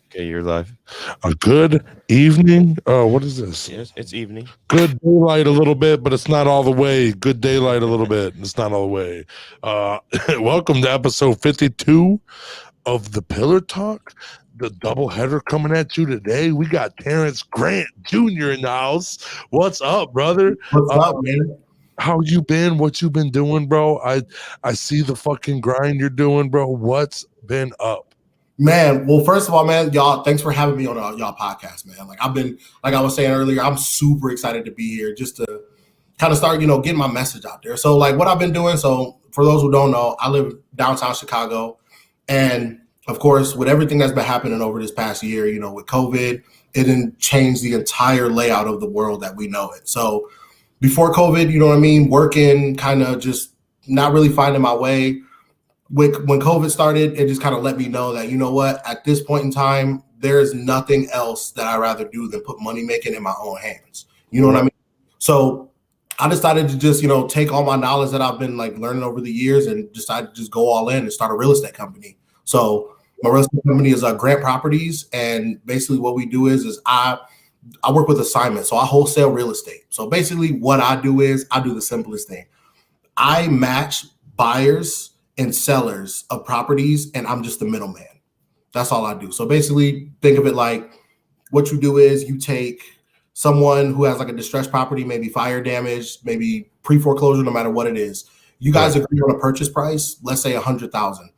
Okay, you're live. A good evening. What is this? Yes, it's evening. Good daylight a little bit, but it's not all the way. Good daylight a little bit. It's not all the way. Uh, Welcome to episode 52 of the Pillar Talk. The double header coming at you today. We got Terrance Grant Jr. in the house. What's up, brother? What's Uh, up, man? how you been? What you been doing, bro? I see the fucking grind you're doing, bro. What's been up? Man, well, first of all, man, y'all, thanks for having me on y'all podcast, man. Like I've been, like I was saying earlier, I'm super excited to be here just to kind of start, getting my message out there. So, like, what I've been doing. So, for those who don't know, I live downtown Chicago, and of course, with everything that's been happening over this past year, with COVID, it didn't change the entire layout of the world that we know it. So, before COVID, you know what I mean, working, kind of just not really finding my way when COVID started, it just kind of let me know that, you know what, at this point in time, there's nothing else that I'd rather do than put money making in my own hands. You know what I mean? So I decided to just, take all my knowledge that I've been like learning over the years and decided to just go all in and start a real estate company. So my real estate company is Grant Properties. And basically what we do is I work with assignments. So I wholesale real estate. So basically what I do is I do the simplest thing. I match buyers and sellers of properties, and I'm just the middleman. That's all I do. So basically, think of it like what you do is you take someone who has like a distressed property, maybe fire damage, maybe pre-foreclosure, no matter what it is. You guys agree on a purchase price, let's say 100,000,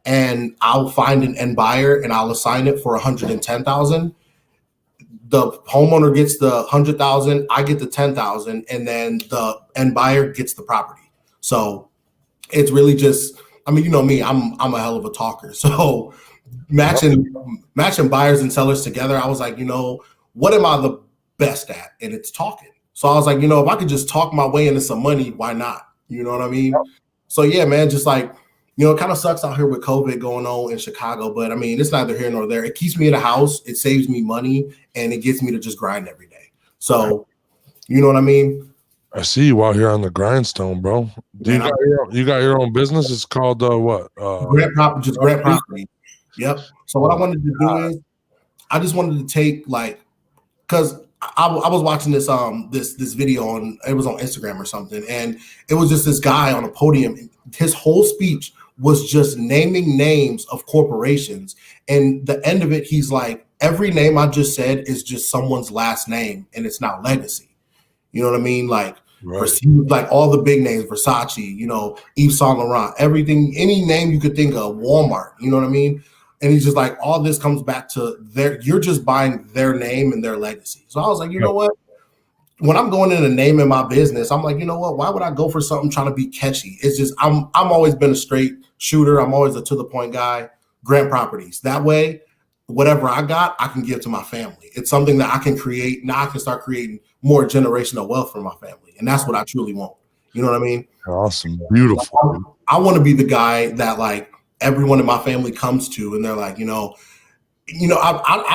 and I'll find an end buyer and I'll assign it for 110,000. The homeowner gets the 100,000, I get the 10,000, and then the end buyer gets the property. So it's really just, I mean, you know me, I'm a hell of a talker. So matching buyers and sellers together, I was like, what am I the best at? And it's talking. So I was like, if I could just talk my way into some money, why not? You know what I mean? Yep. So yeah, man, just like, it kind of sucks out here with COVID going on in Chicago, but I mean, it's neither here nor there. It keeps me in the house, it saves me money, and it gets me to just grind every day. So, you know what I mean? I see you out here on the grindstone, bro. You got your own business? It's called what? Grant Property. Yep. So what I wanted to do is I just wanted to take because I was watching this this video on, it was on Instagram or something, and it was just this guy on a podium. His whole speech was just naming names of corporations, and the end of it, he's like, every name I just said is just someone's last name, and it's not legacy. You know what I mean? Like, right. Like all the big names, Versace, Yves Saint Laurent, everything, any name you could think of, Walmart, you know what I mean? And he's just like, all this comes back to you're just buying their name and their legacy. So I was like, you know what? When I'm going in and naming my business, I'm like, you know what? Why would I go for something trying to be catchy? It's just, I'm always been a straight shooter. I'm always a to the point guy. Grant Properties. That way, whatever I got, I can give to my family. It's something that I can create. Now I can start creating more generational wealth for my family. And that's what I truly want. You know what I mean? Awesome. Beautiful. I want to be the guy that like everyone in my family comes to and they're like, I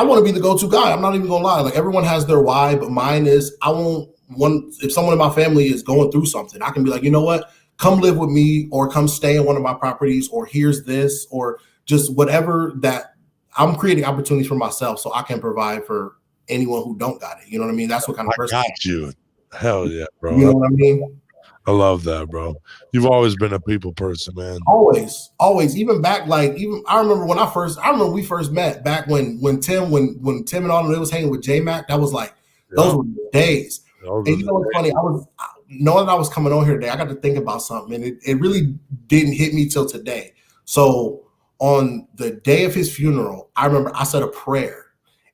want to be the go-to guy. I'm not even gonna lie. Like everyone has their why, but mine is if someone in my family is going through something, I can be like, you know what? Come live with me or come stay in one of my properties or here's this or just whatever that I'm creating opportunities for myself so I can provide for anyone who don't got it. You know what I mean? That's what kind of person I got you. Hell yeah, bro. You know what I mean? I love that, bro. You've always been a people person, man. Always. Even back, I remember we first met back when Tim and all of them was hanging with J Mac. That was like, those were the days. And you know what's funny? Knowing that I was coming on here today, I got to think about something, and it really didn't hit me till today. So on the day of his funeral, I remember I said a prayer,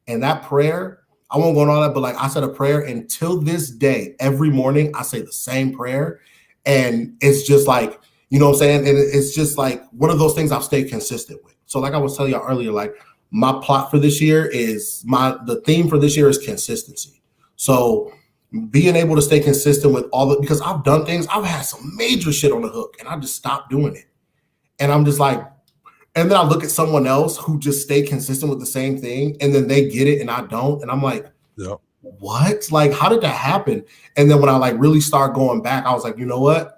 and that prayer, I won't go on all that, but I said a prayer, and till this day, every morning I say the same prayer, and it's just like, you know what I'm saying? And it's just like one of those things I've stayed consistent with. So like I was telling y'all earlier, like my plot for this year is the theme for this year is consistency. So being able to stay consistent with because I've done things, I've had some major shit on the hook, and I just stopped doing it. And I'm just like, and then I look at someone else who just stay consistent with the same thing, and then they get it and I don't. And I'm like, what? Like, how did that happen? And then when I really start going back, I was like, you know what?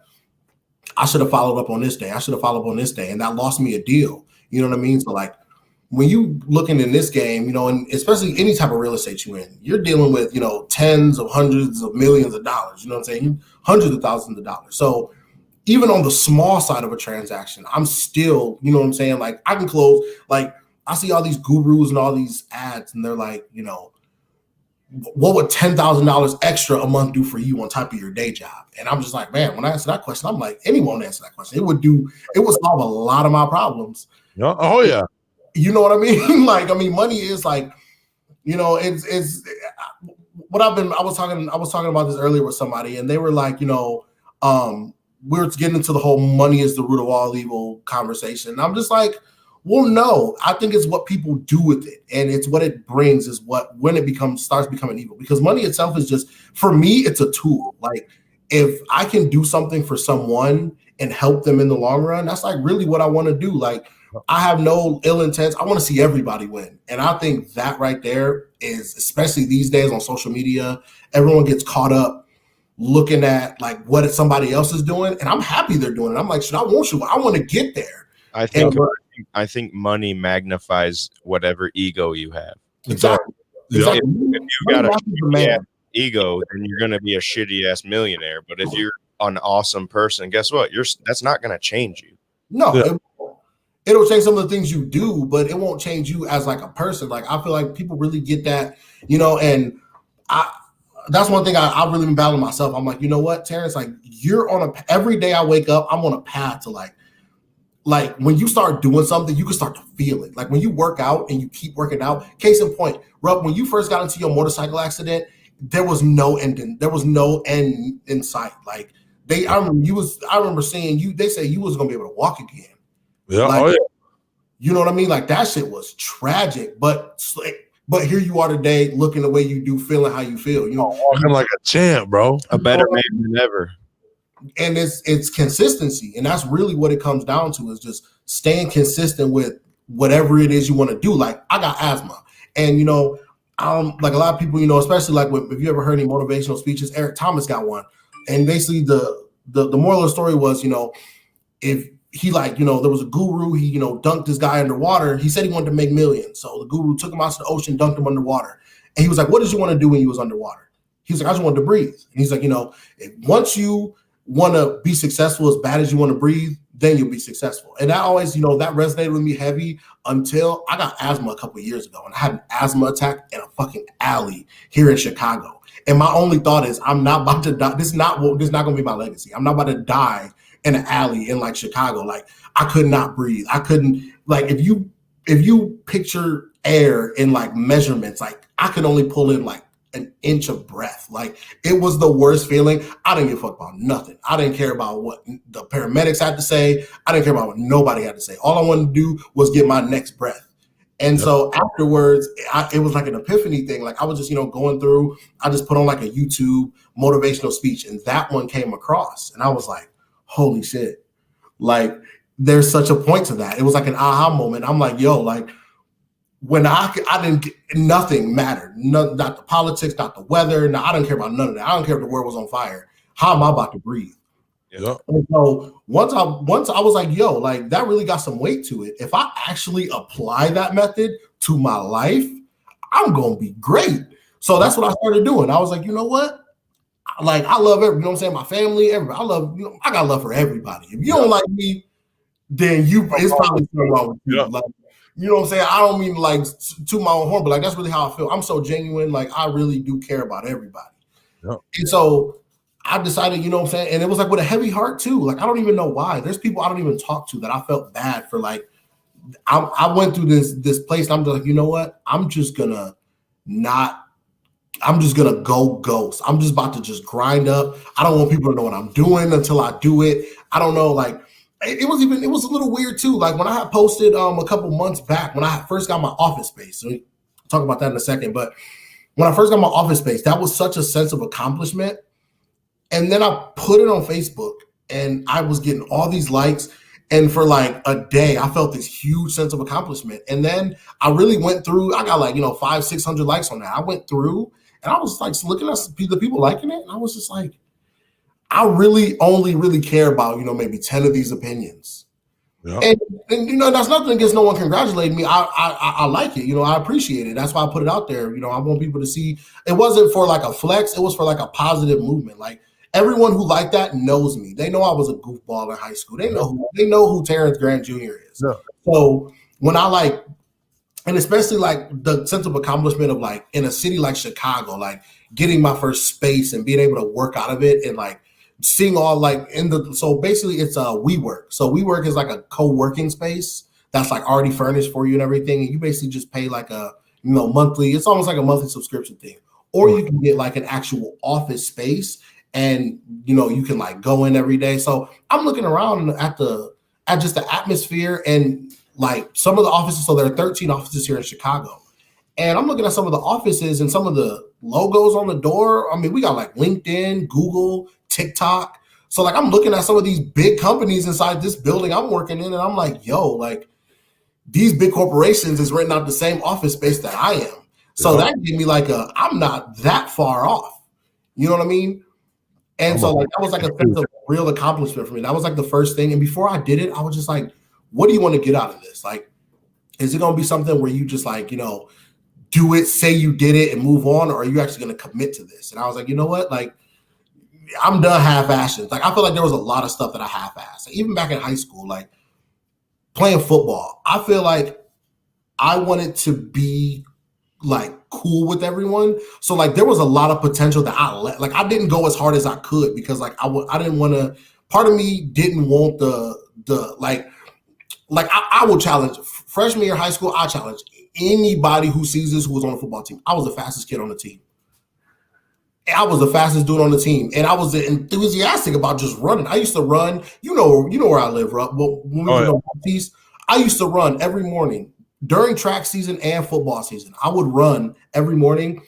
I should have followed up on this day. I should have followed up on this day. And that lost me a deal. You know what I mean? So when you looking in this game, you know, and especially any type of real estate you in, you're dealing with, you know, tens of hundreds of millions of dollars, you know what I'm saying? Hundreds of thousands of dollars. So even on the small side of a transaction, I'm still, you know what I'm saying? Like I can close, like I see all these gurus and all these ads and they're like, you know, what would $10,000 extra a month do for you on top of your day job? And I'm just like, man, when I answer that question, I'm like, anyone answer that question. It would solve a lot of my problems. Yeah. Oh yeah. You know what I mean? Like, I mean, money is like, you know, it's what I was talking about this earlier with somebody, and they were like, you know, we're getting into the whole money is the root of all evil conversation. And I'm just like, well, no, I think it's what people do with it, and it's what it brings is what when it starts becoming evil. Because money itself is just, for me, it's a tool. Like if I can do something for someone and help them in the long run, that's like really what I want to do. Like I have no ill intents. I want to see everybody win. And I think that right there is, especially these days on social media, everyone gets caught up looking at like what somebody else is doing. And I'm happy they're doing it. I'm like, shit, I want to get there. I think money magnifies whatever ego you have. Exactly. Yeah. If you got a shitty ego, then you're going to be a shitty ass millionaire. But if you're an awesome person, guess what? That's not going to change you. No, yeah. It'll change some of the things you do, but it won't change you as like a person. Like I feel like people really get that, you know, and that's one thing I've really been battling myself. I'm like, you know what, Terrance, like you're on every day I wake up, I'm on a path to like when you start doing something, you can start to feel it. Like when you work out and you keep working out, case in point, Rob, when you first got into your motorcycle accident, there was no end in sight. Like I remember seeing you, they say you was going to be able to walk again. Yeah. Like, oh, yeah. You know what I mean? Like that shit was tragic, but here you are today, looking the way you do, feeling how you feel. You know, walking like a champ, bro. A better man than ever. And it's consistency, and that's really what it comes down to, is just staying consistent with whatever it is you want to do. Like I got asthma, and you know, like a lot of people, you know, especially like if you ever heard any motivational speeches, Eric Thomas got one, and basically the moral of the story was, you know, if he like, you know, there was a guru, he, you know, dunked this guy underwater. He said he wanted to make millions. So the guru took him out to the ocean, dunked him underwater. And he was like, what did you want to do when you was underwater? He was like, I just wanted to breathe. And he's like, you know, once you want to be successful as bad as you want to breathe, then you'll be successful. And that always, you know, that resonated with me heavy until I got asthma a couple of years ago. And I had an asthma attack in a fucking alley here in Chicago. And my only thought is, I'm not about to die. This is not going to be my legacy. I'm not about to die in an alley in like Chicago. Like I could not breathe. I couldn't, like, if you picture air in like measurements, like I could only pull in like an inch of breath. Like it was the worst feeling. I didn't give a fuck about nothing. I didn't care about what the paramedics had to say. I didn't care about what nobody had to say. All I wanted to do was get my next breath. And so afterwards, it was like an epiphany thing. Like I was just, you know, going through, I just put on like a YouTube motivational speech, and that one came across, and I was like, holy shit. Like there's such a point to that. It was like an aha moment. I'm like, yo, like when I didn't get, nothing mattered. Not the politics, not the weather. No, I didn't care about none of that. I don't care if the world was on fire. How am I about to breathe? Yeah. And so once I was like, yo, like that really got some weight to it. If I actually apply that method to my life, I'm going to be great. So that's what I started doing. I was like, you know what? Like I love everybody, you know what I'm saying? My family, everybody. I love, you know, I got love for everybody. If you don't like me, then it's probably something wrong with you. Like, you know what I'm saying? I don't mean like to my own horn, but like that's really how I feel. I'm so genuine. Like I really do care about everybody. Yeah. And so I decided, you know what I'm saying? And it was like with a heavy heart too. Like I don't even know why. There's people I don't even talk to that I felt bad for. Like I went through this place, and I'm just like, you know what? I'm just gonna go ghost. I'm just about to just grind up. I don't want people to know what I'm doing until I do it. I don't know. Like it was a little weird too. Like when I had posted a couple months back when I first got my office space. So we'll talk about that in a second. But when I first got my office space, that was such a sense of accomplishment. And then I put it on Facebook, and I was getting all these likes. And for like a day, I felt this huge sense of accomplishment. And then I really went through, I got like, 500-600 likes on that. I went through and I was like looking at the people liking it. And I was just like, I really only care about, maybe 10 of these opinions. Yeah. And you know, that's nothing against no one congratulating me. I like it. You know, I appreciate it. That's why I put it out there. You know, I want people to see. It wasn't for like a flex. It was for like a positive movement. Like everyone who liked that knows me. They know I was a goofball in high school. They know who Terrance Grant Jr. is. Yeah. So when I like, and especially like the sense of accomplishment of like in a city like Chicago, like getting my first space and being able to work out of it and like seeing all like so basically it's a WeWork. So WeWork is like a co-working space that's like already furnished for you and everything. And you basically just pay like a, you know, monthly, it's almost like a monthly subscription thing. Or you can get like an actual office space and, you know, you can like go in every day. So I'm looking around at just the atmosphere and like some of the offices. So there are 13 offices here in Chicago. And I'm looking at some of the offices and some of the logos on the door. I mean, we got like LinkedIn, Google, TikTok. So like I'm looking at some of these big companies inside this building I'm working in, and I'm like, yo, like these big corporations is renting out the same office space that I am. So that gave me like I'm not that far off. You know what I mean? And so like that was like a sense of real accomplishment for me. That was like the first thing. And before I did it, I was just like, what do you want to get out of this? Like, is it going to be something where you just like, you know, do it, say you did it and move on, or are you actually going to commit to this? And I was like, you know what? Like, I'm done half-assing. Like, I feel like there was a lot of stuff that I half-assed. Even back in high school, like playing football, I feel like I wanted to be like cool with everyone. So like there was a lot of potential that I didn't go as hard as I could because like I didn't want to. Part of me didn't want the like I will challenge freshman year high school. I challenge anybody who sees this who was on the football team. I was the fastest kid on the team. I was the fastest dude on the team, and I was enthusiastic about just running. I used to run. You know where I live, right? Well, when we were in Northeast, I used to run every morning during track season and football season. I would run every morning.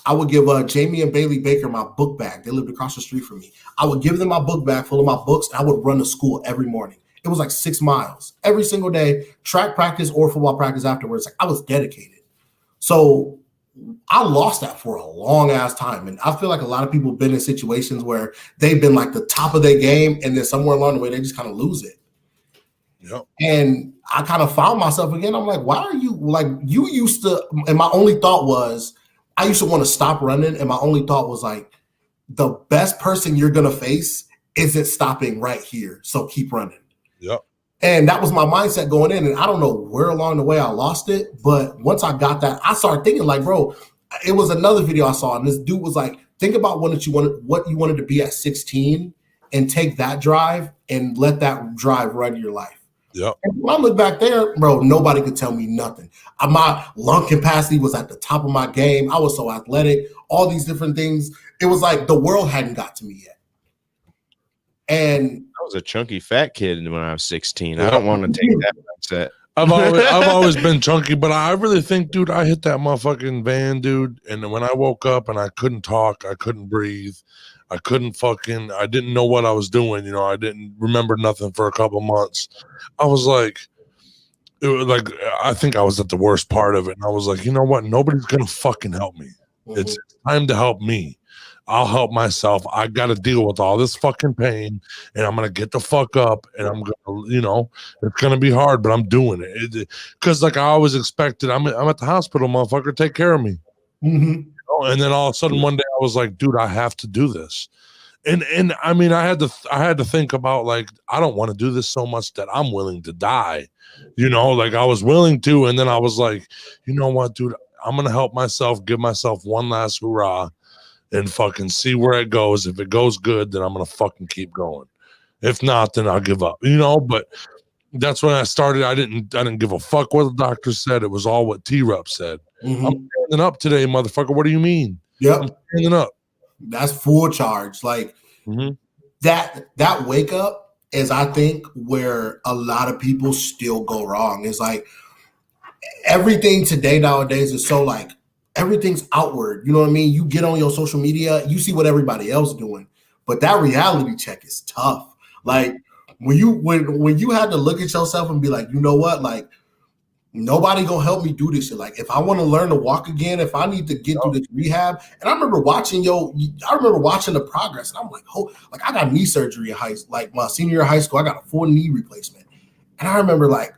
I would give Jamie and Bailey Baker my book bag. They lived across the street from me. I would give them my book bag full of my books, and I would run to school every morning. It was like 6 miles every single day, track practice or football practice afterwards. Like I was dedicated. So I lost that for a long ass time. And I feel like a lot of people have been in situations where they've been like the top of their game and then somewhere along the way, they just kind of lose it. Yep. And I kind of found myself again. I'm like, why are you like, you used to, and my only thought was, I used to want to stop running. And my only thought was like, the best person you're going to face isn't stopping right here. So keep running. Yep. And that was my mindset going in. And I don't know where along the way I lost it. But once I got that, I started thinking like, bro, it was another video I saw. And this dude was like, think about what you wanted to be at 16 and take that drive and let that drive run your life. Yep. And when I look back there, bro, nobody could tell me nothing. My lung capacity was at the top of my game. I was so athletic, all these different things. It was like the world hadn't got to me yet. And I was a chunky fat kid when I was 16. I don't want to take that mindset. I've always been chunky, but I really think, dude, I hit that motherfucking van, dude. And when I woke up and I couldn't talk, I couldn't breathe, I didn't know what I was doing. You know, I didn't remember nothing for a couple months. I was like, I think I was at the worst part of it. And I was like, you know what? Nobody's going to fucking help me. Mm-hmm. It's time to help me. I'll help myself. I got to deal with all this fucking pain, and I'm going to get the fuck up, and I'm going to, you know, it's going to be hard, but I'm doing it. Because like I always expected, I'm at the hospital, motherfucker, take care of me. Mm-hmm. You know? And then all of a sudden one day I was like, dude, I have to do this. And I mean, I had to think about like, I don't want to do this so much that I'm willing to die, you know, like I was willing to. And then I was like, you know what, dude, I'm going to help myself, give myself one last hurrah and fucking see where it goes. If it goes good, then I'm going to fucking keep going. If not, then I'll give up, you know, but that's when I started. I didn't give a fuck what the doctor said. It was all what T-Rup said. Mm-hmm. I'm standing up today, motherfucker. What do you mean? Yep. I'm standing up. That's full charge. Like that wake up is, I think, where a lot of people still go wrong. It's like everything today nowadays is so like everything's outward. You know what I mean? You get on your social media, you see what everybody else doing, but that reality check is tough. Like when you had to look at yourself and be like, you know what, like nobody gonna help me do this shit. Like if I want to learn to walk again, if I need to get through this rehab, and I remember watching the progress, and I'm like, oh, like I got knee surgery in my senior year of high school. I got a full knee replacement. And I remember like,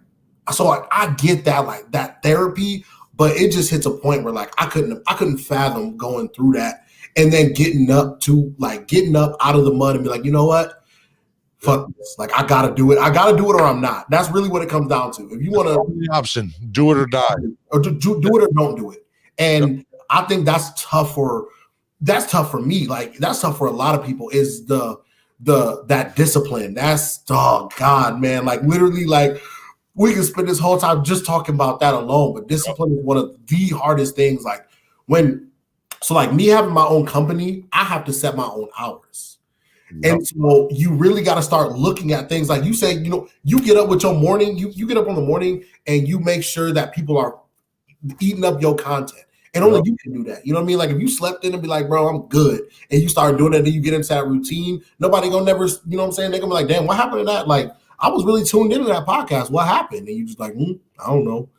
so like I get that, like that therapy, but it just hits a point where like I couldn't fathom going through that and then getting up out of the mud and be like, you know what? Fuck this. Like I gotta do it. I gotta do it or I'm not. That's really what it comes down to. If you want to the option, do it or die. Or do it or don't do it. And I think that's tough for me. Like that's tough for a lot of people is that discipline. That's God, man. Like literally, like we can spend this whole time just talking about that alone. But discipline is one of the hardest things. Like like me having my own company, I have to set my own hours. Yep. And so you really got to start looking at things like you say, you know, you get up with your morning, you get up in the morning and you make sure that people are eating up your content. And only you can do that. You know what I mean? Like if you slept in and be like, bro, I'm good. And you start doing that, then you get into that routine. Nobody gonna never, you know what I'm saying? They're gonna be like, damn, what happened to that? Like, I was really tuned into that podcast. What happened? And you just like, I don't know.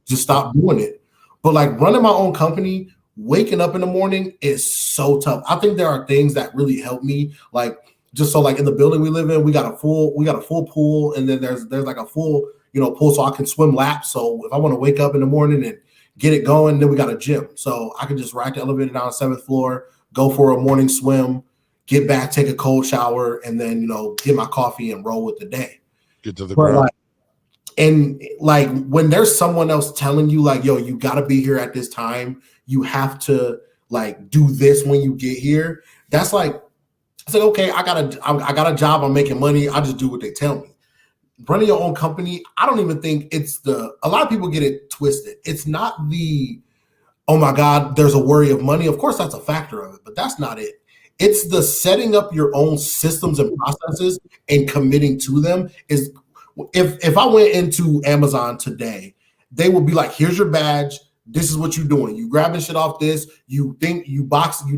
Just stop doing it. But like running my own company, waking up in the morning is so tough. I think there are things that really help me. Like just so like in the building we live in, we got a full pool, and then there's like a full, you know, pool so I can swim laps. So if I want to wake up in the morning and get it going, then we got a gym. So I can just ride the elevator down the 7th floor, go for a morning swim, get back, take a cold shower, and then, you know, get my coffee and roll with the day. Get to the ground. And like when there's someone else telling you like, yo, you got to be here at this time, you have to like do this when you get here. That's like, it's like, okay, I got a job, I'm making money, I just do what they tell me. Running your own company, I don't even think a lot of people get it twisted. It's not oh my God, there's a worry of money. Of course, that's a factor of it, but that's not it. It's the setting up your own systems and processes and committing to them. Is if I went into Amazon today, they would be like, here's your badge. This is what you're doing. You grabbing shit off this. You think you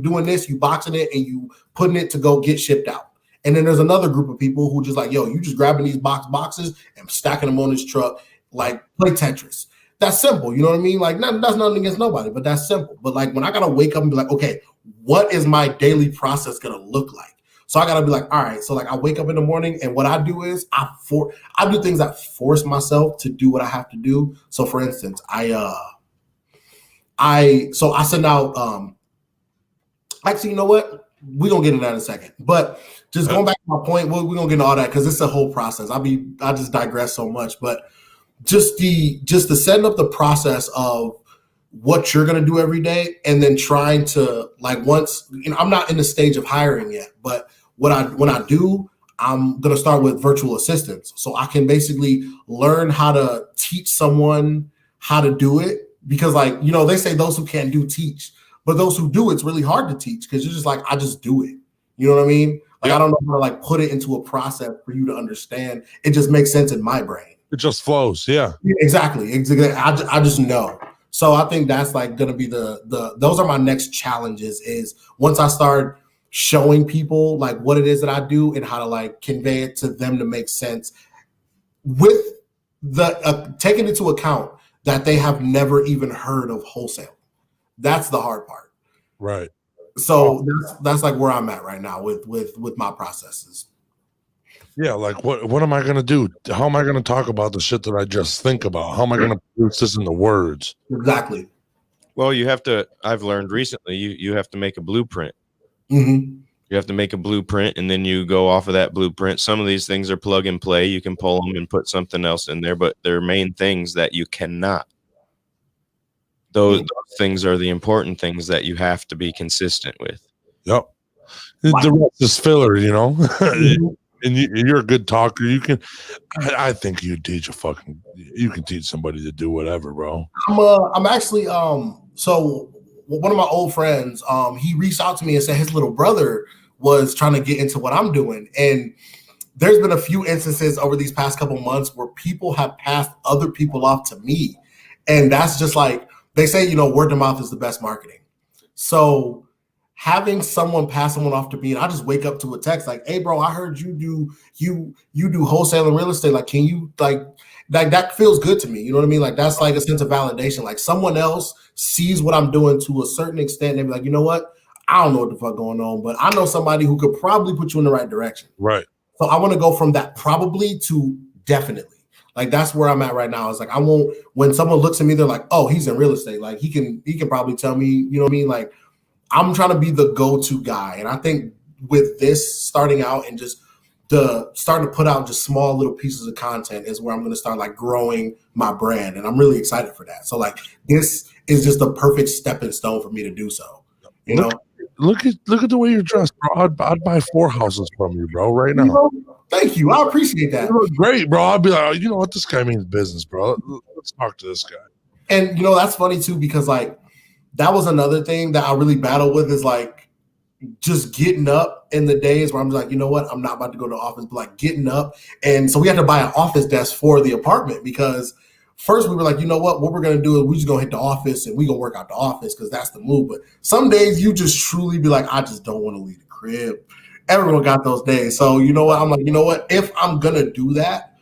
doing this, you boxing it and you putting it to go get shipped out. And then there's another group of people who just like, yo, you just grabbing these boxes and stacking them on this truck, like play Tetris. That's simple. You know what I mean? Like that's nothing against nobody, but that's simple. But like when I got to wake up and be like, okay, what is my daily process going to look like? So I got to be like, all right. So like I wake up in the morning and what I do is I do things that force myself to do what I have to do. So for instance, I send out, actually, you know what? We're going to get into that in a second, but just going back to my point, we're going to get into all that because it's a whole process. I just digress so much, but just the setting up the process of what you're going to do every day. And then trying to like, once, you know, I'm not in the stage of hiring yet, but when I do, I'm going to start with virtual assistants. So I can basically learn how to teach someone how to do it because like, you know, they say those who can't do teach. But those who do, it's really hard to teach because you're just like, I just do it. You know what I mean? Like, I don't know how to like put it into a process for you to understand. It just makes sense in my brain. It just flows. Yeah, exactly. I just know. So I think that's like going to be those are my next challenges is once I start showing people like what it is that I do and how to like convey it to them to make sense with the taking into account that they have never even heard of wholesale. That's the hard part. Right. So that's like where I'm at right now with my processes. Yeah, like what am I going to do? How am I going to talk about the shit that I just think about? How am I going to produce this into words? Exactly. Well, I've learned recently, you have to make a blueprint. Mm-hmm. You have to make a blueprint, and then you go off of that blueprint. Some of these things are plug and play. You can pull them and put something else in there, but there are main things that you cannot. Those things are the important things that you have to be consistent with. Yep. The rest is filler, you know. Mm-hmm. And you're a good talker. You can, I think you can teach somebody to do whatever, bro. I'm actually, so one of my old friends, he reached out to me and said his little brother was trying to get into what I'm doing. And there's been a few instances over these past couple months where people have passed other people off to me. And that's just like, they say, you know, word of mouth is the best marketing. So having someone pass someone off to me, and I just wake up to a text like, hey, bro, I heard you do wholesale and real estate. Like, can you like that feels good to me. You know what I mean? Like, that's like a sense of validation. Like someone else sees what I'm doing to a certain extent. And they be like, you know what? I don't know what the fuck going on, but I know somebody who could probably put you in the right direction. Right. So I want to go from that probably to Definitely. Like that's where I'm at right now. It's like I won't when someone looks at me, they're like, oh, he's in real estate. Like he can probably tell me, you know what I mean? Like I'm trying to be the go-to guy. And I think with this starting out and just starting to put out just small little pieces of content is where I'm going to start like growing my brand. And I'm really excited for that. So like this is just the perfect stepping stone for me to do so. You know? Look at the way you're dressed, bro. I'd buy 4 houses from you, bro, right now. You know, thank you. I appreciate that. You look great, bro. I'd be like, you know what? This guy means business, bro. Let's talk to this guy. And you know, that's funny too, because like that was another thing that I really battle with is like just getting up in the days where I'm like, you know what, I'm not about to go to the office, but like getting up. And so we had to buy an office desk for the apartment because first we were like, you know what we're going to do is we just going to hit the office and we going to work out the office because that's the move. But some days you just truly be like, I just don't want to leave the crib. Everyone got those days. So you know what, I'm like, you know what, if I'm going to do that,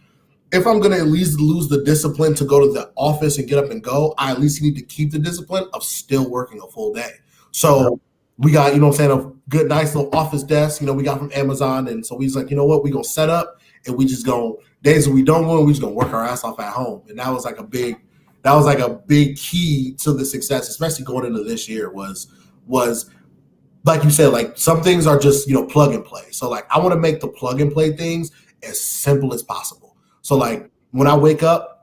if I'm going to at least lose the discipline to go to the office and get up and go, I at least need to keep the discipline of still working a full day. So we got, you know what I'm saying, a good, nice little office desk, you know, we got from Amazon. And so we was like, you know what, we going to set up and we just go, days when we don't win, we just going to work our ass off at home. And that was like a big key to the success, especially going into this year was like you said, like some things are just, you know, plug and play. So like I want to make the plug and play things as simple as possible. So like when I wake up,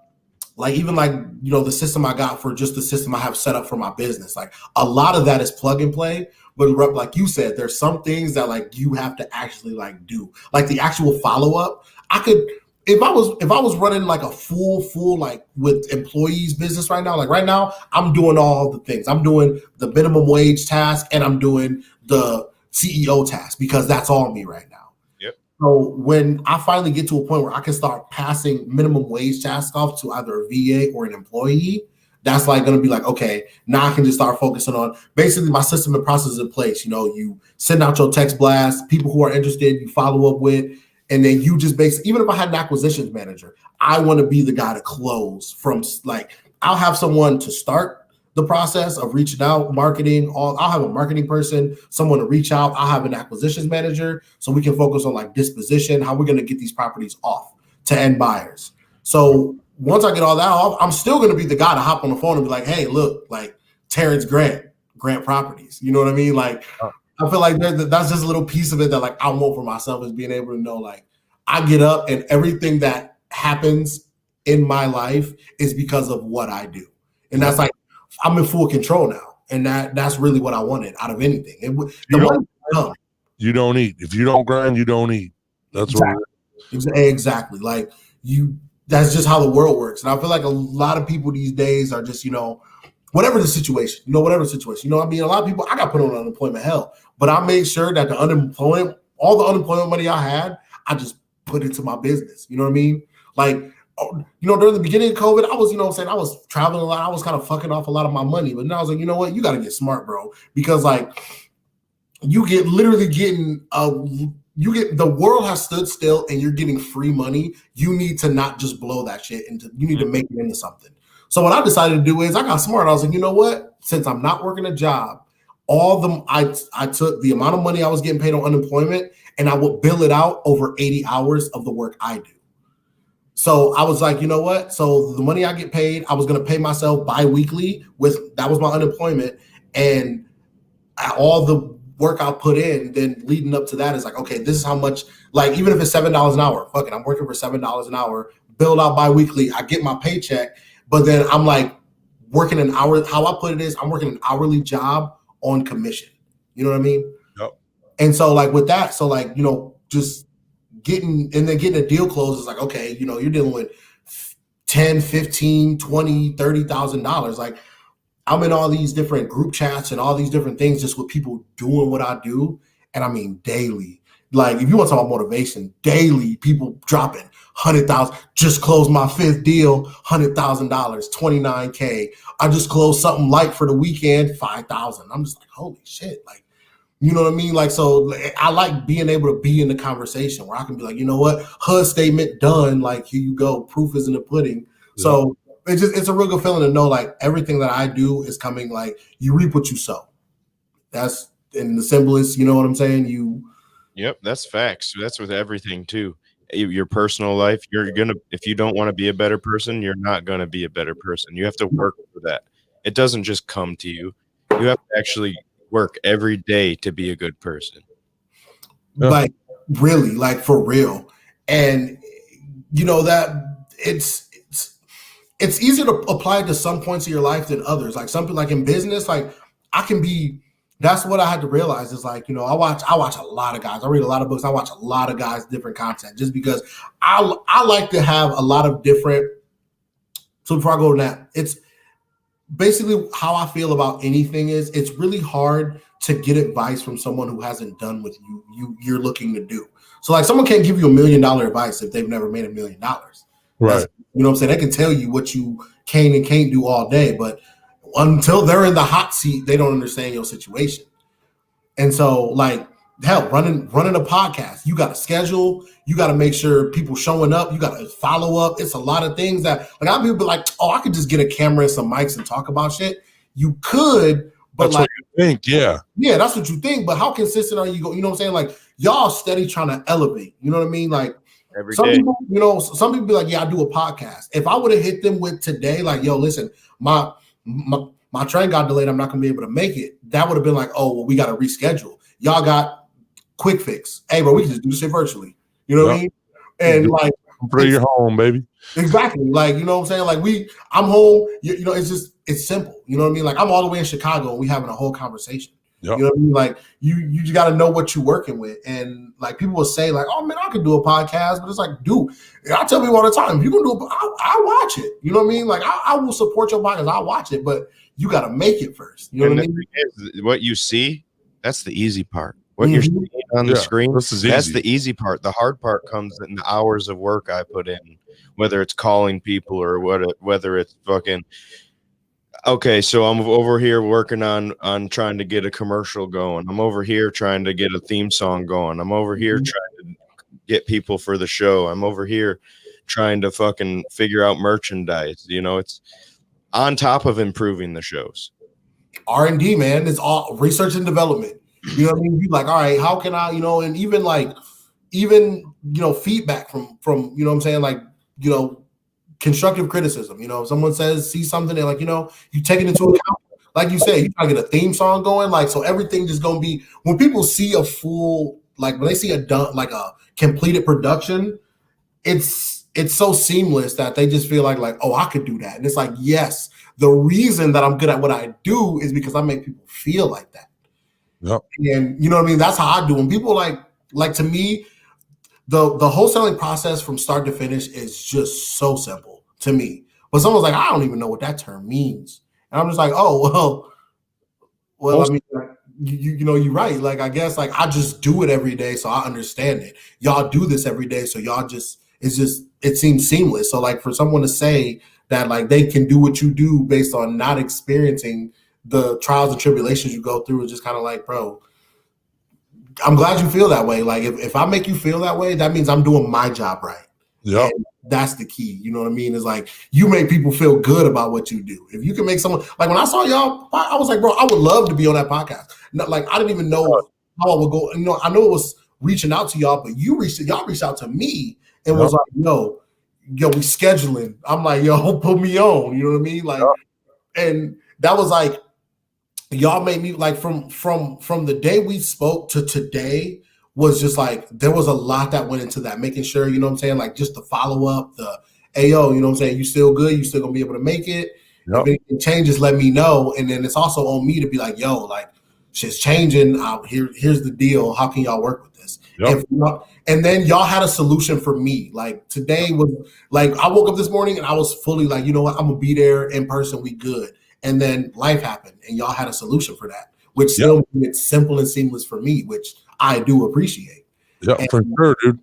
like even like, you know, the system I got for just the system I have set up for my business, like a lot of that is plug and play. But like you said, there's some things that like you have to actually like do, like the actual follow up. I could, if I was running like a full like with employees business right now, like right now I'm doing all the things. I'm doing the minimum wage task and I'm doing the CEO task because that's all me right now. So when I finally get to a point where I can start passing minimum wage tasks off to either a VA or an employee, that's like going to be like, okay, now I can just start focusing on basically my system and process in place. You know, you send out your text blast, people who are interested, you follow up with, and then you just basically, even if I had an acquisitions manager, I want to be the guy to close from like, I'll have someone to start the process of reaching out, marketing, I'll have a marketing person, someone to reach out. I'll have an acquisitions manager so we can focus on like disposition, how we're going to get these properties off to end buyers. So once I get all that off, I'm still going to be the guy to hop on the phone and be like, hey, look, like Terrance Grant Properties. You know what I mean? Like, I feel like that's just a little piece of it that like I want for myself is being able to know like I get up and everything that happens in my life is because of what I do. And that's like, I'm in full control now, and that's really what I wanted out of anything. You don't eat. If you don't grind, you don't eat. That's exactly. Like that's just how the world works. And I feel like a lot of people these days are just, you know, whatever the situation. You know, I mean, a lot of people, I got put on unemployment hell, but I made sure that all the unemployment money I had, I just put into my business. You know what I mean? Like, you know, during the beginning of COVID, I was, you know what I'm saying, I was traveling a lot. I was kind of fucking off a lot of my money. But now I was like, you know what? You got to get smart, bro. Because like you get the world has stood still and you're getting free money. You need to not just blow that shit you need to make it into something. So what I decided to do is I got smart. I was like, you know what? Since I'm not working a job, I took the amount of money I was getting paid on unemployment and I would bill it out over 80 hours of the work I do. So I was like, you know what? So the money I get paid, I was going to pay myself bi-weekly that was my unemployment. And all the work I put in, then leading up to that is like, okay, this is how much, like, even if it's $7 an hour, fuck it, I'm working for $7 an hour, billed out bi-weekly, I get my paycheck, but then I'm like working an hour. How I put it is I'm working an hourly job on commission. You know what I mean? Yep. And so like with that, so like, you know, just getting a deal closed is like, okay, you know, you're dealing with 10, 15, 20, $30,000. Like I'm in all these different group chats and all these different things just with people doing what I do. And I mean, daily, like if you want to talk about motivation, daily people dropping 100,000, just closed my 5th deal, $100,000, 29K. I just closed something light for the weekend, 5,000. I'm just like, holy shit. Like, you know what I mean? Like, so I like being able to be in the conversation where I can be like, you know what? HUD statement done. Like, here you go. Proof is in the pudding. Yeah. So it's a real good feeling to know like everything that I do is coming, like you reap what you sow. That's in the simplest, you know what I'm saying? Yep, that's facts. That's with everything too. your personal life, if you don't want to be a better person, you're not going to be a better person. You have to work for that. It doesn't just come to you. You have to actually work every day to be a good person. Yeah. Like really, like for real. And you know that it's easier to apply to some points of your life than others. Like something like in business, like I can be. That's what I had to realize is like, you know, I watch a lot of guys. I read a lot of books. I watch a lot of guys, different content, just because I like to have a lot of different. So before I go to that, it's basically how I feel about anything is it's really hard to get advice from someone who hasn't done what you're looking to do. So like someone can't give you $1 million advice if they've never made $1 million. Right. You know what I'm saying? They can tell you what you can and can't do all day, but until they're in the hot seat, they don't understand your situation. And so, like, hell, running a podcast, you got to schedule, you got to make sure people showing up, you got to follow up. It's a lot of things that, like, I'll be like, oh, I could just get a camera and some mics and talk about shit. You could, but that's like, what you think, yeah, that's what you think. But how consistent are you? You know what I'm saying? Like, y'all steady trying to elevate. You know what I mean? Like, Every some day. people, you know, some people be like, yeah, I do a podcast. If I would have hit them with today, like, yo, listen, my train got delayed, I'm not gonna be able to make it. That would have been like, oh, well, we got to reschedule. Y'all got quick fix. Hey, bro, we can just do this shit virtually. You know what I mean? And like, bring your home, baby. Exactly. Like, you know what I'm saying? Like I'm home. You know, it's simple. You know what I mean? Like I'm all the way in Chicago and we having a whole conversation. Yep. You know what I mean? Like you just got to know what you're working with. And like people will say like, oh man, I could do a podcast, but it's like, dude, I tell people all the time, if you can do it, I'll watch it. You know what I mean? Like I will support your podcast. I'll watch it, but you got to make it first. You know what I mean? What you see, that's the easy part. What you're seeing on the screen, that's the easy part. The hard part comes in the hours of work I put in, whether it's calling people or whether it's fucking. Okay, so I'm over here working on trying to get a commercial going. I'm over here trying to get a theme song going. I'm over here trying to get people for the show. I'm over here trying to fucking figure out merchandise. You know, it's on top of improving the shows. R&D, man, it's all research and development. You know what I mean? You like, all right, how can I, you know, and even you know, feedback from, you know what I'm saying? Like, you know, constructive criticism. You know, if someone see something, they're like, you know, you take it into account. Like you say, you try to get a theme song going. Like, so everything just gonna be, when people see a full, like when they see a completed production, it's so seamless that they just feel like, oh, I could do that. And it's like, yes, the reason that I'm good at what I do is because I make people feel like that. Yep. And you know what I mean? That's how I do. And people like to me, the wholesaling process from start to finish is just so simple to me. But someone's like, I don't even know what that term means. And I'm just like, oh, well, I mean, you know, you're right. Like, I guess like I just do it every day, so I understand it. Y'all do this every day, so y'all it seems seamless. So like for someone to say that like they can do what you do based on not experiencing the trials and tribulations you go through is just kind of like, bro, I'm glad you feel that way. Like if I make you feel that way, that means I'm doing my job right. Yeah, that's the key. You know what I mean? It's like you make people feel good about what you do. If you can make someone, like when I saw y'all, I was like, bro, I would love to be on that podcast. Not, like I didn't even know how I would go. You know, I know it was reaching out to y'all, but y'all reached out to me and was like, yo, we scheduling. I'm like, yo, put me on. You know what I mean? Like, and that was like, y'all made me like from the day we spoke to today was just like there was a lot that went into that, making sure, you know what I'm saying, like just the follow up, the AO, you know what I'm saying, you still good, you still gonna be able to make it. Yep. If anything changes, let me know. And then it's also on me to be like, yo, like shit's changing. Here's the deal. How can y'all work with this? Yep. And then y'all had a solution for me. Like today was like I woke up this morning and I was fully like, you know what, I'm gonna be there in person. We good. And then life happened, and y'all had a solution for that, which still made it simple and seamless for me, which I do appreciate. Yeah, for sure, dude.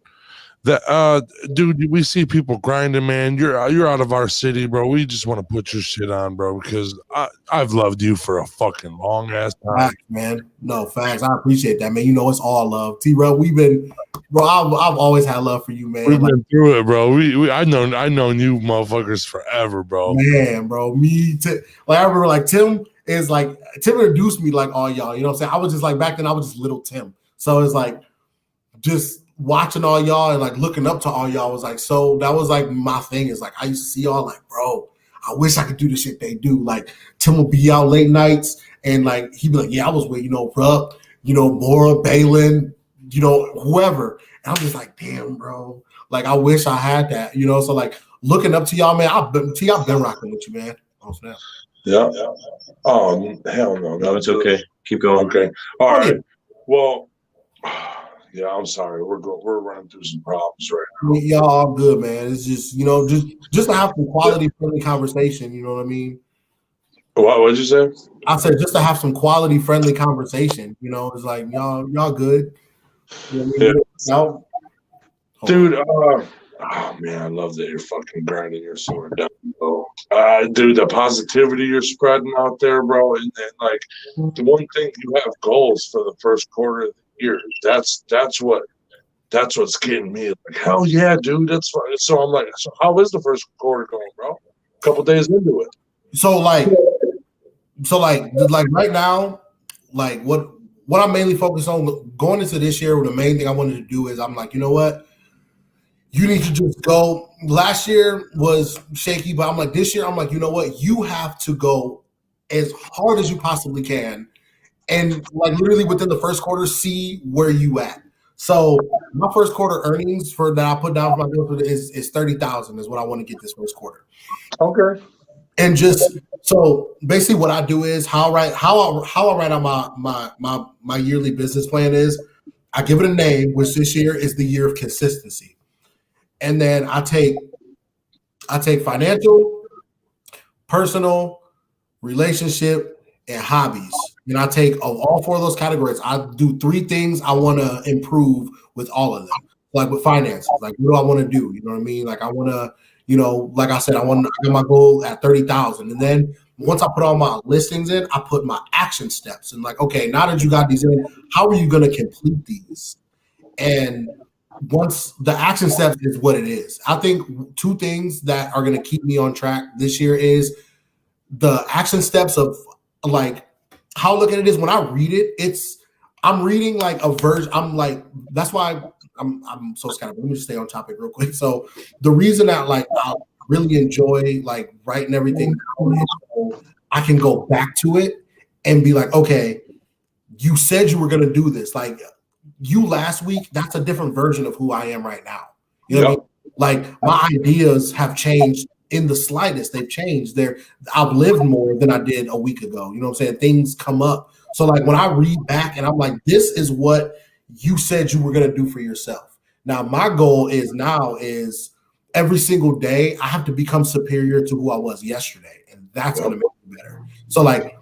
Dude, we see people grinding, man. You're out of our city, bro. We just want to put your shit on, bro, because I've loved you for a fucking long ass time, facts, man. No facts. I appreciate that, man. You know, it's all love. T-Bro, I've always had love for you, man. We've been through it, bro. I've known you motherfuckers forever, bro. Man, bro. Like I remember, like Tim introduced me like all y'all. You know what I'm saying? I was just like back then. I was just little Tim. So it's like just watching all y'all and like looking up to all y'all was like, so that was like my thing is like, I used to see y'all like, bro, I wish I could do the shit they do. Like Tim will be out late nights and like, he'd be like, yeah, I was with, Rupp, Mora, Balin, whoever. And I'm just like, damn, bro. Like, I wish I had that, so like looking up to y'all, man, I've been rocking with you, man. Oh, snap. Yeah. Oh, hell no. No, it's okay. Keep going. Okay. All right. Well, yeah, I'm sorry. We're running through some problems right now. Y'all all good, man. It's just, just to have some quality friendly conversation, you know what I mean? What'd you say? I said just to have some quality friendly conversation, it's like y'all good. You know what I mean? Dude, oh man, I love that you're fucking grinding your sword down, bro. Dude, the positivity you're spreading out there, bro, and like the one thing you have goals for the first quarter of the year. That's what's getting me. Like, hell yeah, dude, that's fine. So I'm like, so how is the first quarter going, bro? A couple days into it. So like right now, like what I'm mainly focused on going into this year, the main thing I wanted to do is I'm like, you know what? You need to just go. Last year was shaky, but I'm like, this year, I'm like, you know what? You have to go as hard as you possibly can. And like literally within the first quarter, see where you at. So my first quarter earnings that I put down for my bill is 30,000 is what I want to get this first quarter. Okay. And just so basically what I do is how I write out my yearly business plan is I give it a name, which this year is the year of consistency. And then I take financial, personal, relationship, and hobbies. And I take all four of those categories. I do 3 things I want to improve with all of them. Like with finances, like what do I want to do? You know what I mean? Like I want to, like I said, I get my goal at 30,000. And then once I put all my listings in, I put my action steps and like, okay, now that you got these in, how are you going to complete these? And once the action steps is what it is. I think 2 things that are going to keep me on track this year is the action steps of like how I look at it is when I read it, I'm reading like a version. I'm like, that's why I'm so scattered. Let me just stay on topic real quick. So the reason that like I really enjoy like writing everything down is so I can go back to it and be like, okay, you said you were going to do this. Like you last week, that's a different version of who I am right now. You know what I mean? Like my ideas have changed in the slightest. They've changed. I've lived more than I did a week ago. You know what I'm saying? Things come up. So like when I read back and I'm like, this is what you said you were going to do for yourself. Now my goal is every single day I have to become superior to who I was yesterday. And that's going to make me better. So like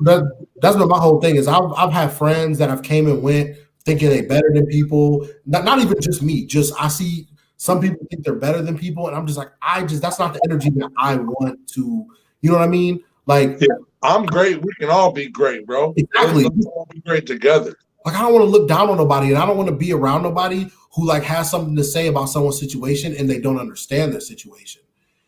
that's been my whole thing is I've had friends that have came and went thinking they better than people. Not even just me. Just I see some people think they're better than people, and I'm just like, that's not the energy that I want to. You know what I mean? Like, yeah, I'm great. We can all be great, bro. Exactly. Let's all be great together. Like, I don't want to look down on nobody, and I don't want to be around nobody who like has something to say about someone's situation and they don't understand their situation.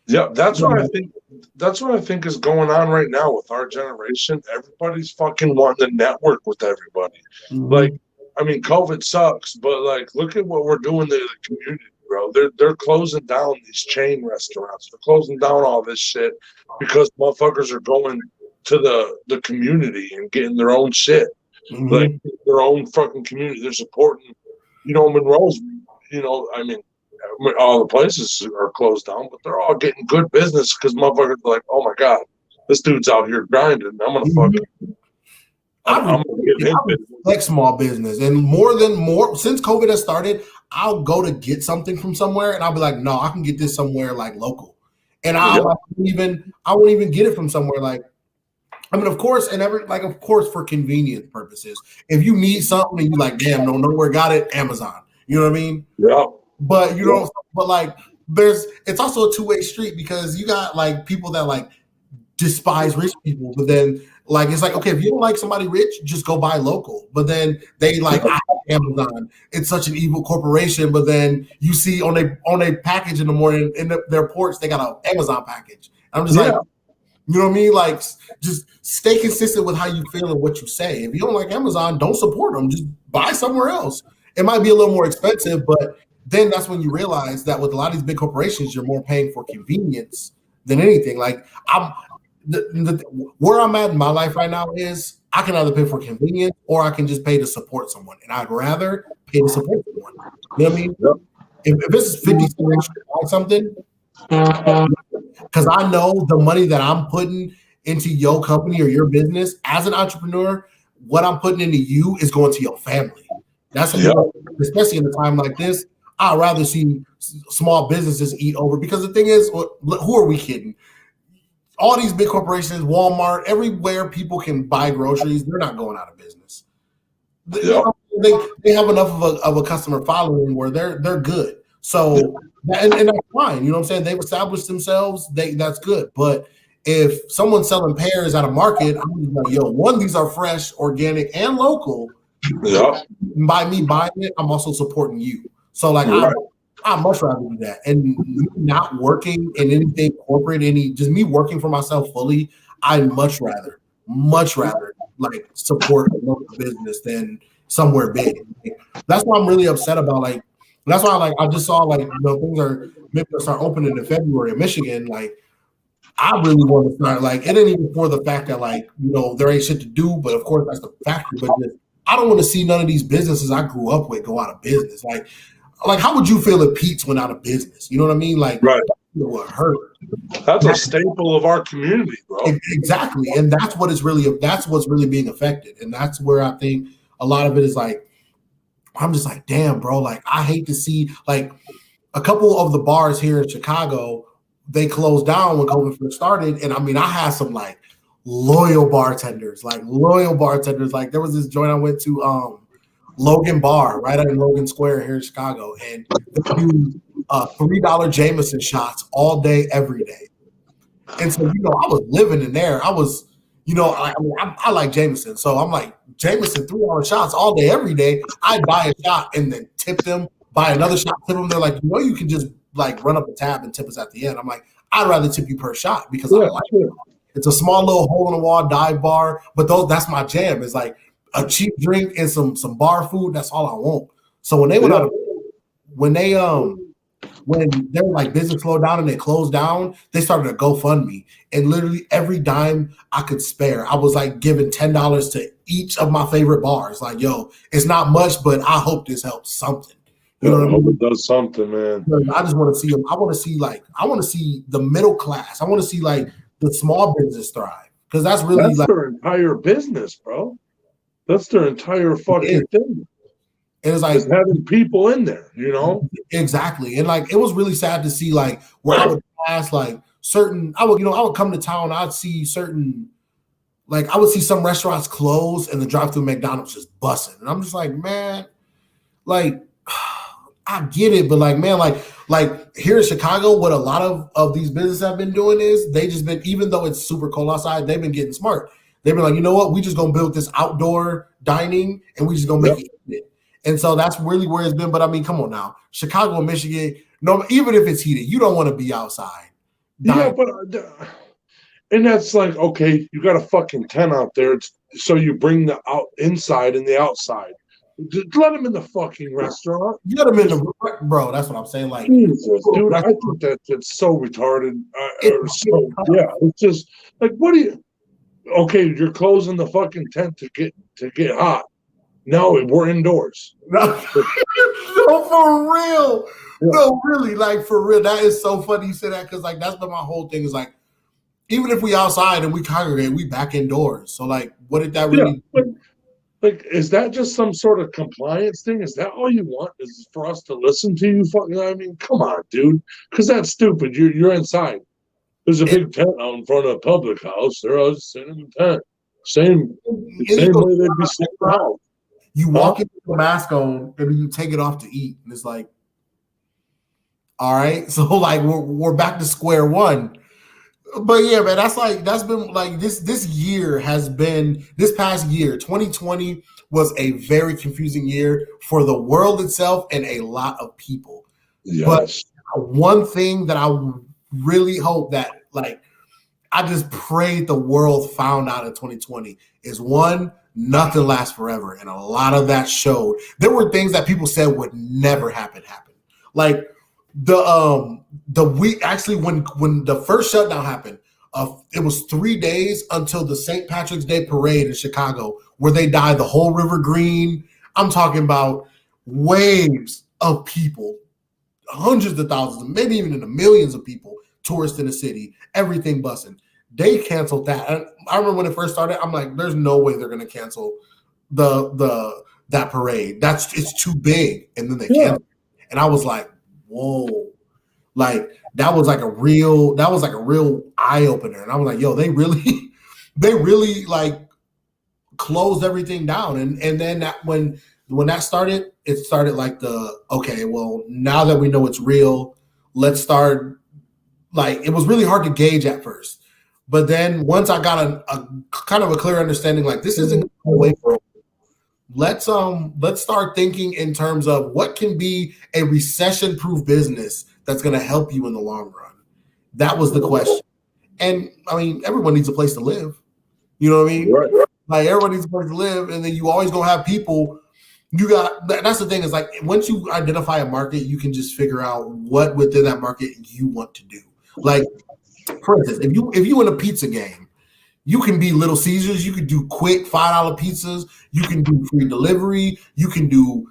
Yeah, that's what I think. That's what I think is going on right now with our generation. Everybody's fucking wanting to network with everybody. Mm-hmm. Like, I mean, COVID sucks, but like, look at what we're doing to the community, bro. They're closing down these chain restaurants. They're closing down all this shit because motherfuckers are going to the community and getting their own shit, like their own fucking community. They're supporting, Monroe's. I mean, all the places are closed down, but they're all getting good business because motherfuckers are like, oh my god, this dude's out here grinding. I'm gonna fucking. I'm gonna give him like small business, and more since COVID has started, I'll go to get something from somewhere, and I'll be like, no, I can get this somewhere like local, and I won't even get it from somewhere like. I mean, of course, of course, for convenience purposes, if you need something and you like, damn, no, nowhere got it, Amazon. You know what I mean? Yeah. But but like, it's also a 2-way street because you got like people that like despise rich people, but then like it's like, okay, if you don't like somebody rich, just go buy local. But then they like Amazon. It's such an evil corporation. But then you see on a package in the morning in their porch, they got an Amazon package. I'm just like, you know what I mean? Like, just stay consistent with how you feel and what you say. If you don't like Amazon, don't support them. Just buy somewhere else. It might be a little more expensive, but then that's when you realize that with a lot of these big corporations, you're more paying for convenience than anything. Like where I'm at in my life right now is I can either pay for convenience or I can just pay to support someone, and I'd rather pay to support someone. You know what I mean? Yep. If this is 50 cents extra on something, because I know the money that I'm putting into your company or your business as an entrepreneur, what I'm putting into you is going to your family. That's especially in a time like this. I'd rather see small businesses eat over, because the thing is, who are we kidding? All these big corporations, Walmart, everywhere people can buy groceries, they're not going out of business. They have enough of a customer following where they're good. So and that's fine. You know what I'm saying? They've established themselves. That's good. But if someone's selling pears at a market, I'm like, yo, one, these are fresh, organic, and local. Yeah. By me buying it, I'm also supporting you. So like I much rather do that. And not working in anything corporate, just me working for myself fully, I'd much rather like support a local business than somewhere big. That's why I'm really upset about, like, that's why I just saw, like, things are maybe they'll start opening in February in Michigan. Like, I really want to start, like, it ain't even for the fact that, like, there ain't shit to do, but of course that's the factor. But I don't want to see none of these businesses I grew up with go out of business. Like how would you feel if Pete's went out of business? You know what I mean? Like, right. It would hurt. That's a staple of our community, bro. Exactly. And that's what's really being affected. And that's where I think a lot of it is, like, I'm just like, damn, bro. Like, I hate to see, like, a couple of the bars here in Chicago, they closed down when COVID first started. And I mean, I had some, like, loyal bartenders. Like, there was this joint I went to, Logan Bar, right in Logan Square here in Chicago. And they do $3 Jameson shots all day, every day. And so, I was living in there. I was, I like Jameson. So I'm like, Jameson, $3 shots all day, every day. I'd buy a shot and then tip them, buy another shot, tip them. They're like, you can just, like, run up a tab and tip us at the end. I'm like, I'd rather tip you per shot because I like it. It's a small little hole in the wall dive bar, but that's my jam. It's like a cheap drink and some bar food. That's all I want. So when they went out of, when their, like, business slowed down and they closed down, they started a GoFundMe, and literally every dime I could spare, I was like giving $10 to each of my favorite bars. Like, yo, it's not much, but I hope this helps something. You know what I mean? It does something, man. I just want to see them. I want to see the middle class. I want to see, like, the small business thrive, because that's really their entire business, bro. That's their entire fucking thing. And it's like just having people in there, Exactly. And, like, it was really sad to see, like, where I would pass, like, certain, I would come to town, I'd see certain, like, I would see some restaurants close and the drive-through McDonald's just busting. And I'm just like, man, like, I get it, but, like, man, like here in Chicago, what a lot of these businesses have been doing is they just been, even though it's super cold outside, they've been getting smart. They've been like, you know what, we just gonna build this outdoor dining and we just gonna make it. And so that's really where it's been. But I mean, come on now, Chicago and Michigan, no, even if it's heated, you don't want to be outside. Yeah, but and that's like, okay, you got a fucking tent out there, so you bring the inside and the outside. Just let them in the fucking restaurant. You let them in the, bro. That's what I'm saying. Like, Jesus, dude, I think that's so retarded. It's just like, what do you? Okay, you're closing the fucking tent to get hot. No, we're indoors. No, for real. Yeah. No, really, like, for real. That is so funny you say that, because, like, that's been my whole thing is, like, even if we outside and we congregate, we back indoors. So, like, what did that really do? Like, is that just some sort of compliance thing? Is that all you want? Is for us to listen to you? Fucking, I mean, come on, dude. Because that's stupid. You're inside. There's a big tent out in front of a public house. They're all just sitting in the tent. Same way they'd be sitting out. You walk in with the mask on, and then you take it off to eat, and it's like, all right. So, like, we're back to square one. But yeah, man, that's been like this year has been, this past year, 2020 was a very confusing year for the world itself and a lot of people. Yes. But one thing that I really hope that, like, I just prayed the world found out in 2020 is one, nothing lasts forever. And a lot of that showed. There were things that people said would never happen. Like the week actually when the first shutdown happened, it was 3 days until the St. Patrick's Day parade in Chicago, where they dyed the whole river green. I'm talking about waves of people, hundreds of thousands, maybe even in the millions of people, tourists in the city, everything bussing. They canceled that. And I remember when it first started, I'm like, there's no way they're going to cancel that parade. It's too big. And then they canceled. And I was like, whoa. Like that was like a real eye opener. And I was like, yo, they really like closed everything down. And then that when that started, it started like okay, well, now that we know it's real, let's start. Like it was really hard to gauge at first. But then once I got a kind of a clear understanding, like this isn't going away for. Let's start thinking in terms of what can be a recession-proof business that's going to help you in the long run. That was the question. And I mean, everyone needs a place to live. You know what I mean? Right. Like everybody needs a place to live, and then you always gonna have people. That's the thing is like once you identify a market, you can just figure out what within that market you want to do. Like, for instance, if you in a pizza game, you can be Little Caesars. You can do quick $5 pizzas. You can do free delivery. You can do,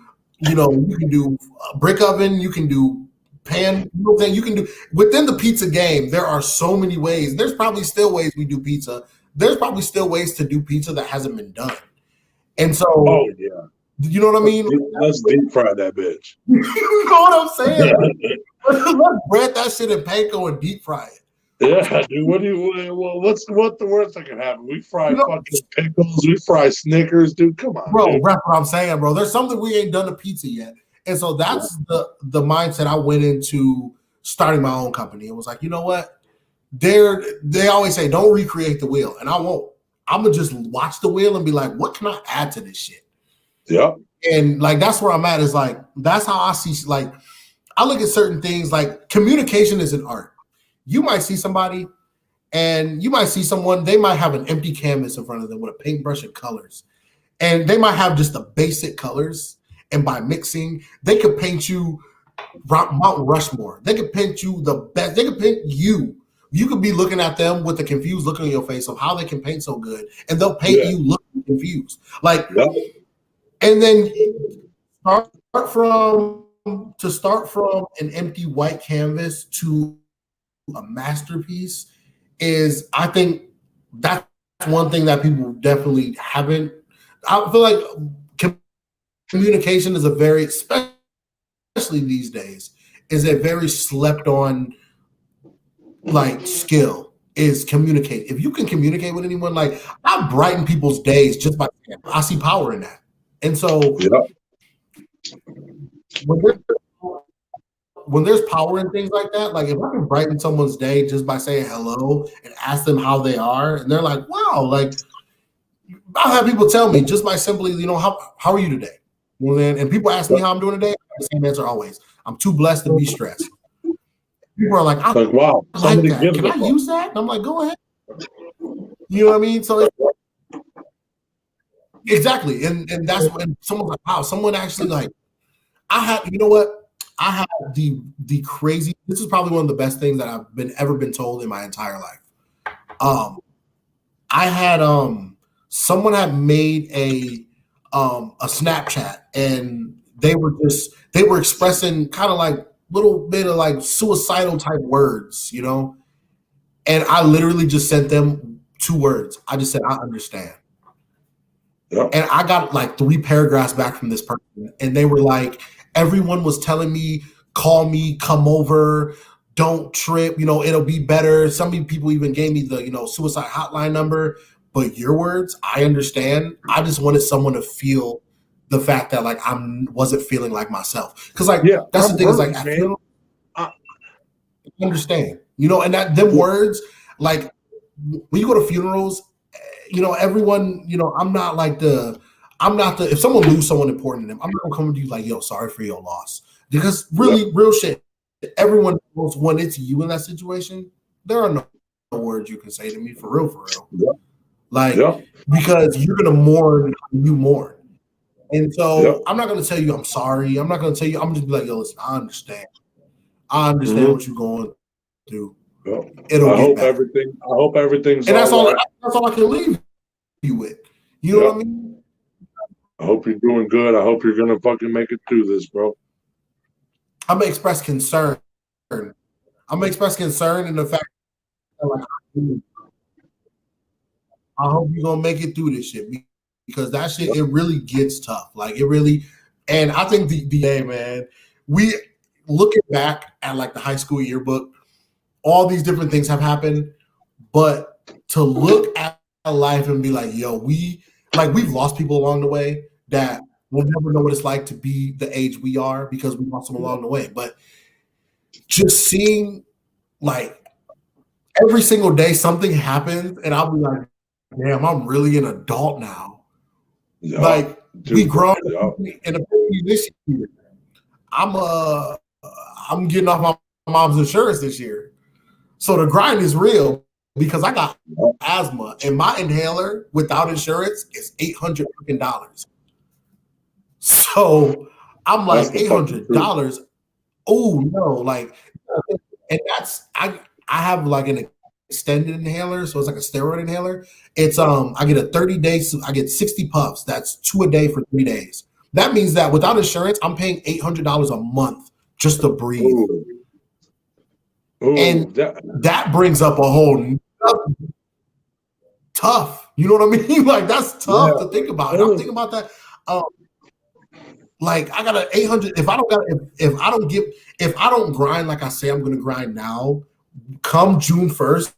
brick oven. You can do pan. You know what I'm saying? You can do within the pizza game. There are so many ways. There's probably still ways we do pizza. There's probably still ways to do pizza that hasn't been done. And so, you know what I mean? Let's deep fry that bitch. You know what I'm saying? Let's bread that shit in panko and deep fry it. Yeah, dude. What's the worst that can happen? We fry fucking pickles. We fry Snickers, dude. Come on, bro. Dude. That's what I'm saying, bro. There's something we ain't done to pizza yet, and so that's the mindset I went into starting my own company. It was like, you know what? They always say don't recreate the wheel, and I won't. I'm gonna just watch the wheel and be like, what can I add to this shit? Yeah. And like that's where I'm at. Is like that's how I see. Like I look at certain things. Like communication is an art. You might see somebody and you might see someone, they might have an empty canvas in front of them with a paintbrush and colors. And they might have just the basic colors. And by mixing, they could paint you Mount Rushmore. They could paint you the best. They could paint you. You could be looking at them with a confused look on your face of how they can paint so good. And they'll paint you looking confused. Like, and then start from an empty white canvas to a masterpiece is, I think that's one thing that people definitely haven't. I feel like communication is a very, especially these days, is a very slept on like skill is communicate. If you can communicate with anyone, like I brighten people's days just by, I see power in that. And so when there's power in things like that, like if I can brighten someone's day just by saying hello and ask them how they are, and they're like, wow, like I'll have people tell me just by simply, how are you today? Well, then, and people ask me how I'm doing today, I have the same answer always. I'm too blessed to be stressed. People are like, wow, I like that. Can I use that? And I'm like, go ahead. You know what I mean? So exactly. And that's when someone's like, wow, someone actually like, I had the crazy, this is probably one of the best things that I've ever been told in my entire life. I had someone had made a Snapchat, and they were expressing kind of like little bit of like suicidal type words, and I literally just sent them 2 words. I just said, I understand. Yep. And I got like 3 paragraphs back from this person, and they were like, everyone was telling me, call me, come over, don't trip, it'll be better. Some people even gave me the, suicide hotline number, but your words, I understand. I just wanted someone to feel the fact that like wasn't feeling like myself. Cause like, that's the thing is like, I understand, and that them words, like when you go to funerals, everyone, I'm not if someone lose someone important to them, I'm not gonna come to you like, yo, sorry for your loss. Because really, real shit, everyone knows when it's you in that situation, there are no words you can say to me, for real. Yeah. Like, Yeah. because you're gonna mourn how you mourn. And so Yeah. I'm not gonna tell you I'm sorry. I'm not gonna tell you, I'm just be like, yo, listen, I understand. I understand what you're going through. Yeah. It'll I get hope better. everything's And that's all all right. that's all I can leave you with. You know what I mean? I hope you're doing good. I hope you're gonna fucking make it through this, bro. I'm gonna express concern. I'm gonna express concern in the fact that, like, I hope you're gonna make it through this shit, because that shit, it really gets tough. Like, it really, and I think the day, man, we looking back at like the high school yearbook, all these different things have happened, but to look at life and be like, yo, we've lost people along the way that we'll never know what it's like to be the age we are, because we lost them along the way. But just seeing, like, every single day something happens, and I'll be like, damn, I'm really an adult now. Yeah. Like, Dude, we grown yeah. in a this year. I'm getting off my mom's insurance this year. So the grind is real, because I got asthma, and my inhaler without insurance is $800. So I'm like, $800. Oh no, like, and that's I have like an extended inhaler, so it's like a steroid inhaler. It's I get a 30 days, I get 60 puffs. That's 2 a day for 3 days. That means that without insurance, I'm paying $800 a month just to breathe. Ooh, and that brings up a whole tough. You know what I mean? Like, that's tough to think about. And I'm thinking about that. Like, I got an 800. If I don't grind like I say I'm going to grind now, come June 1st,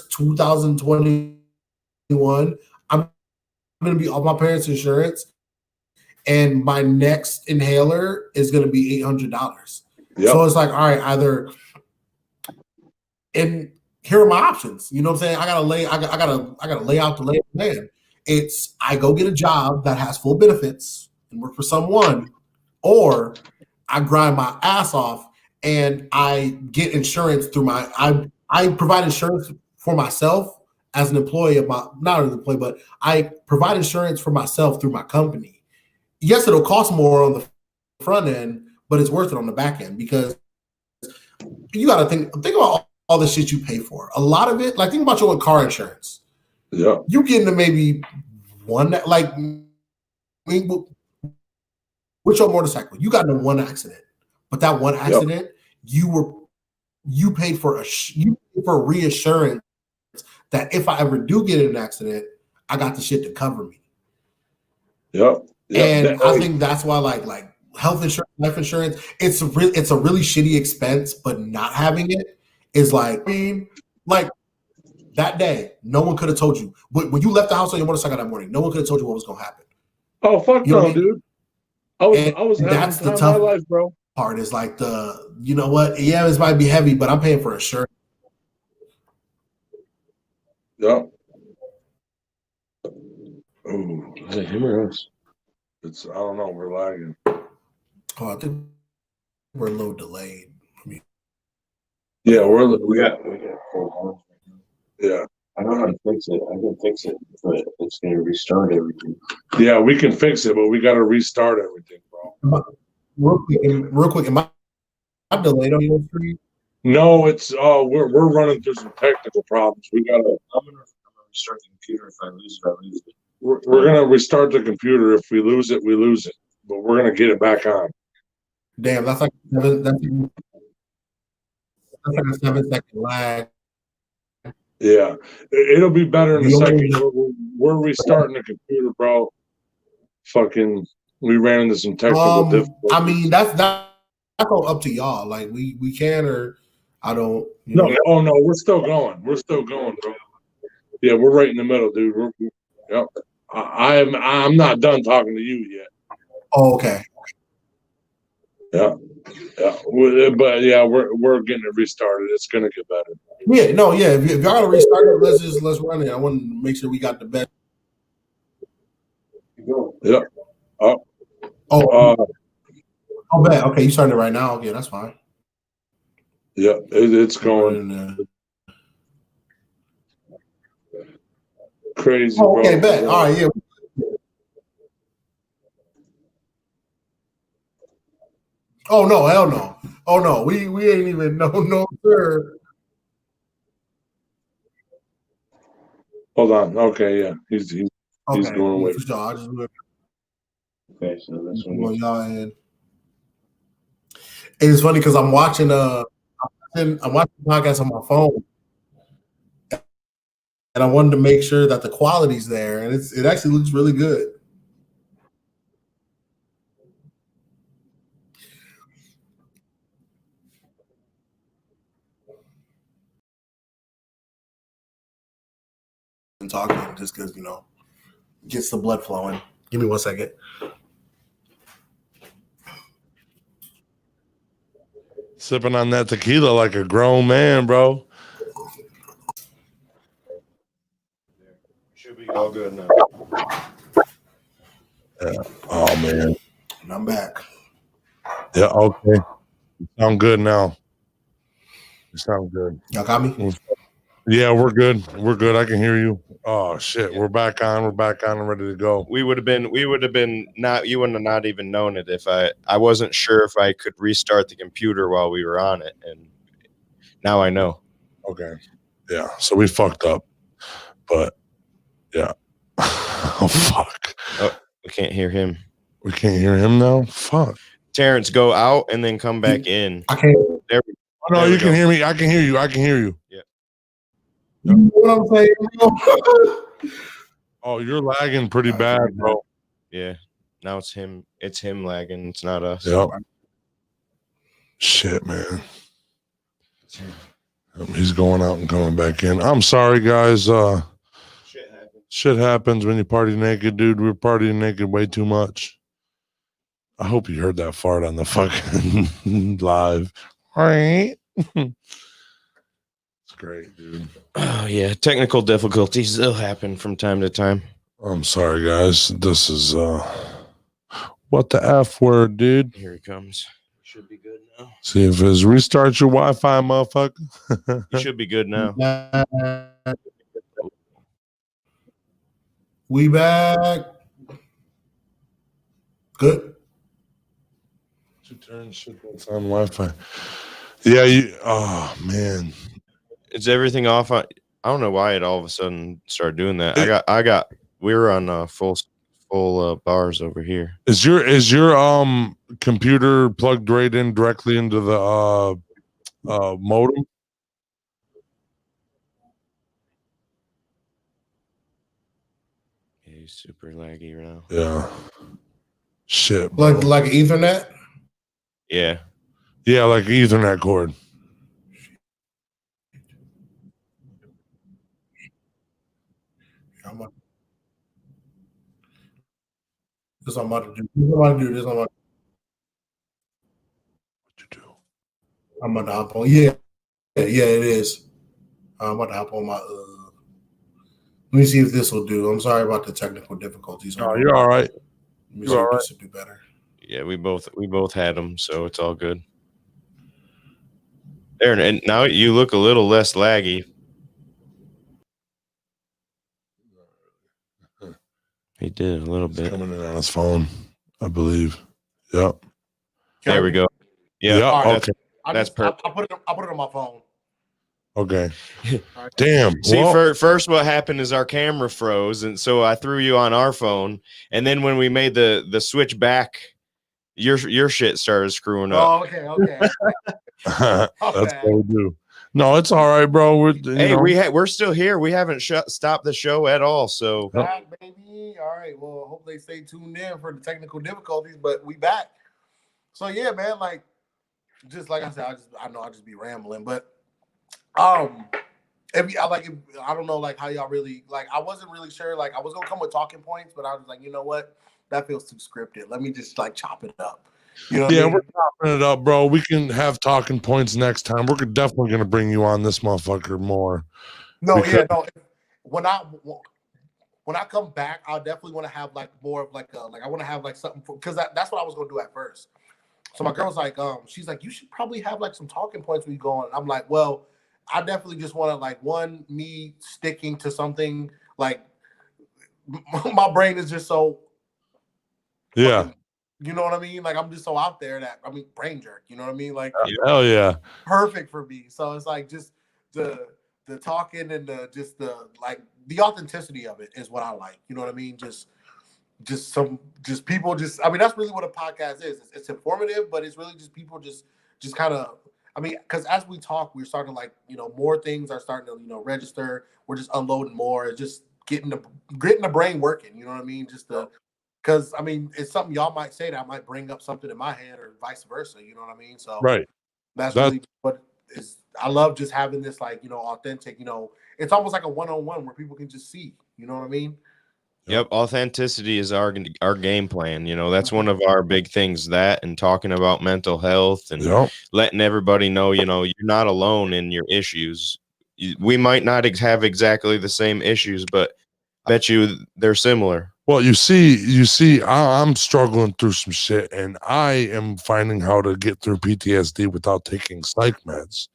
2021, I'm going to be off my parents' insurance, and my next inhaler is going to be $800. So it's like, all right, either, and here are my options. You know what I'm saying? I gotta lay out the lay of the land. It's, I go get a job that has full benefits and work for someone, or I grind my ass off and I get insurance through I provide insurance for myself as an employee of my, not an employee, but I provide insurance for myself through my company. Yes, it'll cost more on the front end, but it's worth it on the back end, because you got to think about all the shit you pay for. A lot of it, like, think about your car insurance. Yeah. You get into maybe one, like, with your motorcycle, you got into one accident, but that one accident, you paid for reassurance that if I ever do get in an accident, I got the shit to cover me. And I think that's why, like health insurance, life insurance, it's a really shitty expense, but not having it is like, I mean, like, that day, no one could have told you. When you left the house on your motorcycle that morning, no one could have told you what was going to happen. Oh, fuck no, dude. I was having that's the time the tough of my life, bro. Part is like, you know what? Yeah, this might be heavy, but I'm paying for insurance. Yeah. Oh, is it him or us? I don't know. We're lagging. Oh, I think we're a little delayed. Yeah, we got 4 hours. Yeah. I know how to fix it. I can fix it, but it's going to restart everything. Yeah, we can fix it, but we got to restart everything, bro. Real quick, am I delayed on your screen? No, it's we're running through some technical problems. I'm gonna restart the computer. If I lose it, I lose it. We're gonna restart the computer. If we lose it, we lose it. But we're gonna get it back on. Damn, that's like a 7-second lag. Yeah, it'll be better in a second. We're restarting the computer, bro. Fucking, we ran into some technical difficulties. I mean, that's all up to y'all. Like, we can, or I don't. No, we're still going. We're still going, bro. Yeah, we're right in the middle, dude. Yep. I'm not done talking to you yet. Oh, okay. Yeah. But yeah, we're getting it restarted. It's gonna get better. Yeah, no, yeah. If y'all gotta restart it, let's run it. I want to make sure we got the best. Yeah. Oh, bad. Okay, you starting it right now. Okay, that's fine. Yeah, it's going. Crazy, Oh, okay, bro. bet. All right, yeah. Oh no, hell no. Oh no, we ain't even no sir. Hold on. Okay, yeah. He's Okay, going away. for sure. I just Okay, so this one want is y'all in. And it's funny because I'm watching I'm watching the podcast on my phone, and I wanted to make sure that the quality's there, and it actually looks really good. And talking just because gets the blood flowing. Give me 1 second. Sipping on that tequila like a grown man, bro. Should be all good now. Yeah. Oh man. And I'm back. Yeah. Okay. You sound good now. You sound good. Y'all got me? Yeah, we're good. We're good. I can hear you. Oh shit, we're back on. We're back on and ready to go. We would have been not. You wouldn't have not even known it if I wasn't sure if I could restart the computer while we were on it, and now I know. Okay. Yeah. So we fucked up, but yeah. Oh fuck. Oh, we can't hear him. We can't hear him now. Fuck. Terrance, go out and then come back in. I can't. There we Oh, no, There we you can go. hear me. I can hear you. I can hear you. Yeah. You know what I'm saying? Oh, you're lagging pretty bad, bro. Yeah. Now it's him. It's him lagging. It's not us. Yep. Shit, man. He's going out and coming back in. I'm sorry, guys. Shit happens when you party naked, dude. We're partying naked way too much. I hope you heard that fart on the fucking live. All right. It's great, dude. Oh yeah, technical difficulties still happen from time to time. I'm sorry, guys. This is what the F word, dude. Here he comes. Should be good now. See if it's restart your Wi-Fi, motherfucker. You should be good now. We back. Good. You turn shit that's on Wi-Fi. Yeah, you. Oh man, Is everything off? I don't know why it all of a sudden started doing that. I got. We were on full bars over here. is your computer plugged right in directly into the modem? Yeah, he's super laggy right now. Yeah. Shit. Bro. Like Ethernet? Yeah. Yeah, like Ethernet cord. This I'm about to do. This I'm about to do. This I'm about to do. I'm about to hop on. Yeah, it is. I'm about to hop on my. Let me see if this will do. I'm sorry about the technical difficulties. No, you're all right. Let me see if this will do better. Yeah, we both had them, so it's all good. There, and now you look a little less laggy. He did a little bit. Coming in on his phone, I believe. Yep. There we go. Yeah. Right. Okay. That's perfect. I'll put it on my phone. Okay. Damn. See, first what happened is our camera froze, and so I threw you on our phone, and then when we made the switch back, your shit started screwing up. Oh, okay. That's what we do. No, it's all right, bro. We're still here. We haven't stopped the show at all. So back, baby. All right. Well, hope they stay tuned in for the technical difficulties, but we back. So yeah, man. Like, just like I said, I know I just be rambling, but I don't know, like how y'all really like. I wasn't really sure. Like, I was gonna come with talking points, but I was like, you know what? That feels too scripted. Let me just like chop it up. You know yeah, we're chopping it up, bro. We can have talking points next time. We're definitely going to bring you on this motherfucker more. No. When I come back, I'll definitely want to have like more of like I want to have like something because that's what I was going to do at first. So my girl's like, she's like, you should probably have like some talking points when you go on. I'm like, well, I definitely just want to like me sticking to something like my brain is just so Yeah. fucking, you know what I mean? Like I'm just so out there that brain jerk. You know what I mean? Like Hell yeah. perfect for me. So it's like just the talking and the just the like the authenticity of it is what I like. You know what I mean? Just people just. I mean, that's really what a podcast is. It's informative, but it's really just people just kind of. I mean, because as we talk, we're starting to like more things are starting to register. We're just unloading more. It's just getting the brain working. You know what I mean? Just because I mean, it's something y'all might say that might bring up something in my head or vice versa. You know what I mean? So Right. that's really what is. I love just having this like authentic. It's almost like a one-on-one where people can just see. You know what I mean? Yep, authenticity is our game plan. That's one of our big things. That and talking about mental health and letting everybody know, you're not alone in your issues. We might not have exactly the same issues, but I bet you they're similar. Well, you see, I'm struggling through some shit, and I am finding how to get through PTSD without taking psych meds.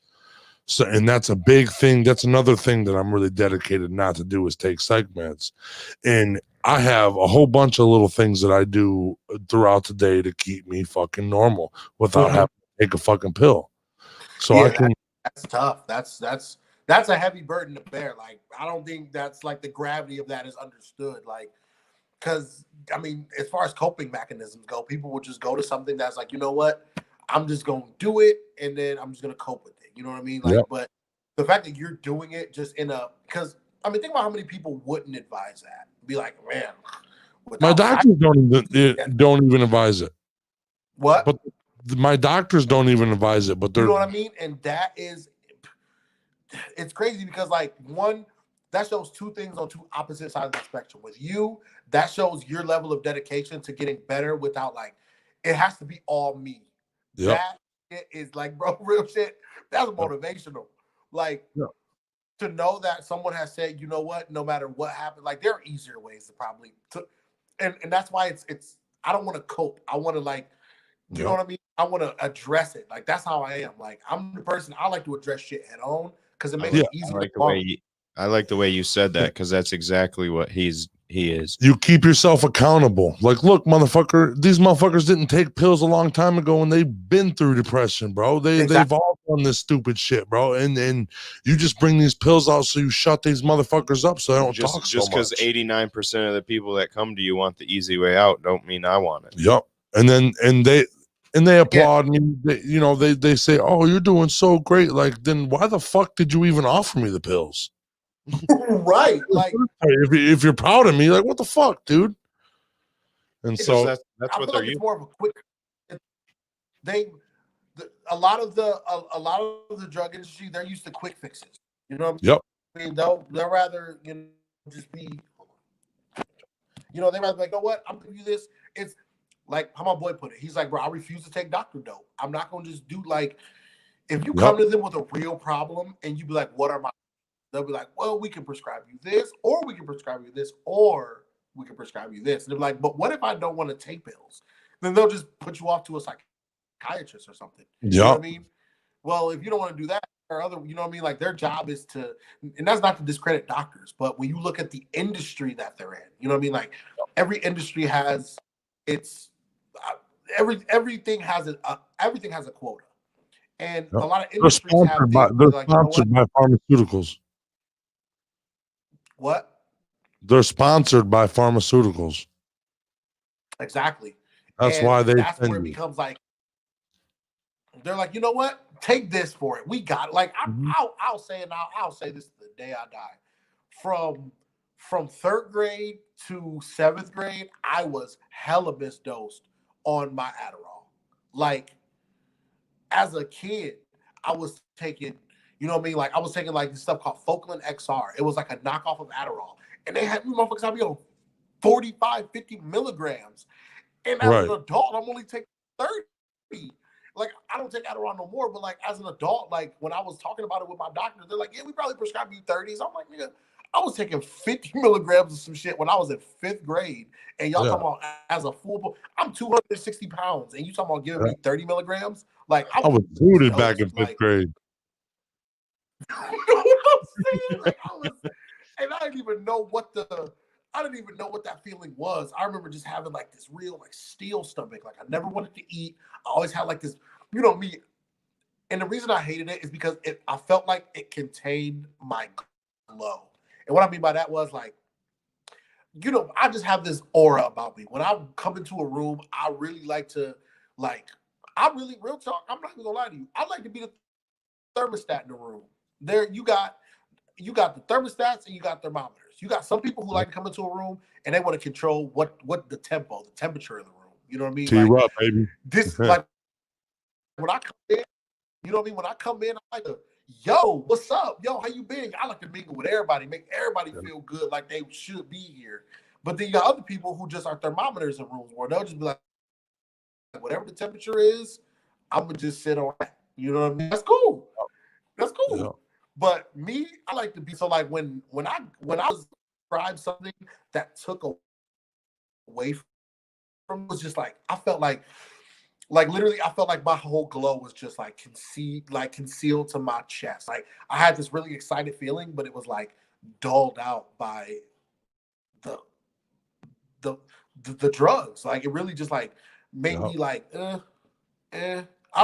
So, and that's a big thing. That's another thing that I'm really dedicated not to do is take psych meds. And I have a whole bunch of little things that I do throughout the day to keep me fucking normal without having to take a fucking pill. So I can. That's tough. That's a heavy burden to bear. Like, I don't think that's like the gravity of that is understood. Like, because I mean, as far as coping mechanisms go, people will just go to something that's like, you know what, I'm just gonna do it, and then I'm just gonna cope with it. You know what I mean? Like, but the fact that you're doing it just because I mean, think about how many people wouldn't advise that. Be like, man, my doctors don't even advise it. What? But my doctors don't even advise it. But you know what I mean? And that is, it's crazy because like that shows two things on two opposite sides of the spectrum. With you, that shows your level of dedication to getting better without like, it has to be all me. That is like, bro, real shit. That's motivational. Like to know that someone has said, you know what, no matter what happened, like there are easier ways to probably and that's why it's I don't want to cope. I want to like, you know what I mean? I want to address it. Like that's how I am. Like I'm the person I like to address shit head on because it makes it easier. I like the way you said that because that's exactly what he is. You keep yourself accountable. Like, look, motherfucker, these motherfuckers didn't take pills a long time ago and they've been through depression, bro. They've all done this stupid shit, bro. And you just bring these pills out so you shut these motherfuckers up so they don't talk so much. Just because 89% of the people that come to you want the easy way out don't mean I want it. Yep. And they applaud me. They say, "Oh, you're doing so great." Like, then why the fuck did you even offer me the pills? Right. Like if you're proud of me, like what the fuck, dude? And so that's what they're using. More of a quick a lot of the drug industry, they're used to quick fixes. You know what I mean? They'll rather just be they rather be like, oh what, I'm gonna do this. It's like how my boy put it. He's like, bro, I refuse to take doctor dope. I'm not gonna just do like if you come to them with a real problem and you be like, what are my, they'll be like, well, we can prescribe you this, or we can prescribe you this, or we can prescribe you this. And they're like, but what if I don't want to take pills? Then they'll just put you off to a psychiatrist or something. You know what I mean? Well, if you don't want to do that or other, you know what I mean? Like their job is to, and that's not to discredit doctors, but when you look at the industry that they're in, you know what I mean? Like every industry has its, everything has a quota. And a lot of industries they're sponsored by pharmaceuticals. What? They're sponsored by pharmaceuticals. Exactly. That's why that's where it becomes like they're like, you know what? Take this for it. We got it. Like I'll say it now. I'll say this the day I die. From third grade to seventh grade, I was hella misdosed on my Adderall. Like as a kid, I was taking, you know what I mean? Like I was taking like this stuff called Focalin XR. It was like a knockoff of Adderall. And they had me motherfuckers have me on 45, 50 milligrams. And as an adult, I'm only taking 30. Like I don't take Adderall no more, but like as an adult, like when I was talking about it with my doctor, they're like, yeah, we probably prescribe you 30s. I'm like, nigga, I was taking 50 milligrams of some shit when I was in 5th grade. And y'all talking about as a full, I'm 260 pounds and you talking about giving me 30 milligrams? Like I was booted back in 5th grade. You know what I'm saying? Like and I didn't even know what I didn't even know what that feeling was. I remember just having like this real like steel stomach. Like I never wanted to eat. I always had like this, me. And the reason I hated it is because I felt like it contained my glow. And what I mean by that was like, I just have this aura about me. When I come into a room, I really like to real talk. I'm not even gonna lie to you. I like to be the thermostat in the room. There, you got the thermostats and you got thermometers. You got some people who like to come into a room and they want to control what the temperature of the room. You know what I mean? T-Rup, baby. This like when I come in, you know what I mean? When I come in, I like to, yo, what's up? Yo, how you been? I like to mingle with everybody, make everybody feel good like they should be here. But then you got other people who just are thermometers in rooms where they'll just be like, whatever the temperature is, I'm gonna just sit on that. You know what I mean? That's cool. That's cool. Yeah. But me, I like to be so like when I was described something that took away from it was just like I felt like literally I felt like my whole glow was just like concealed to my chest. Like I had this really excited feeling, but it was like dulled out by the drugs. Like it really just like made me like I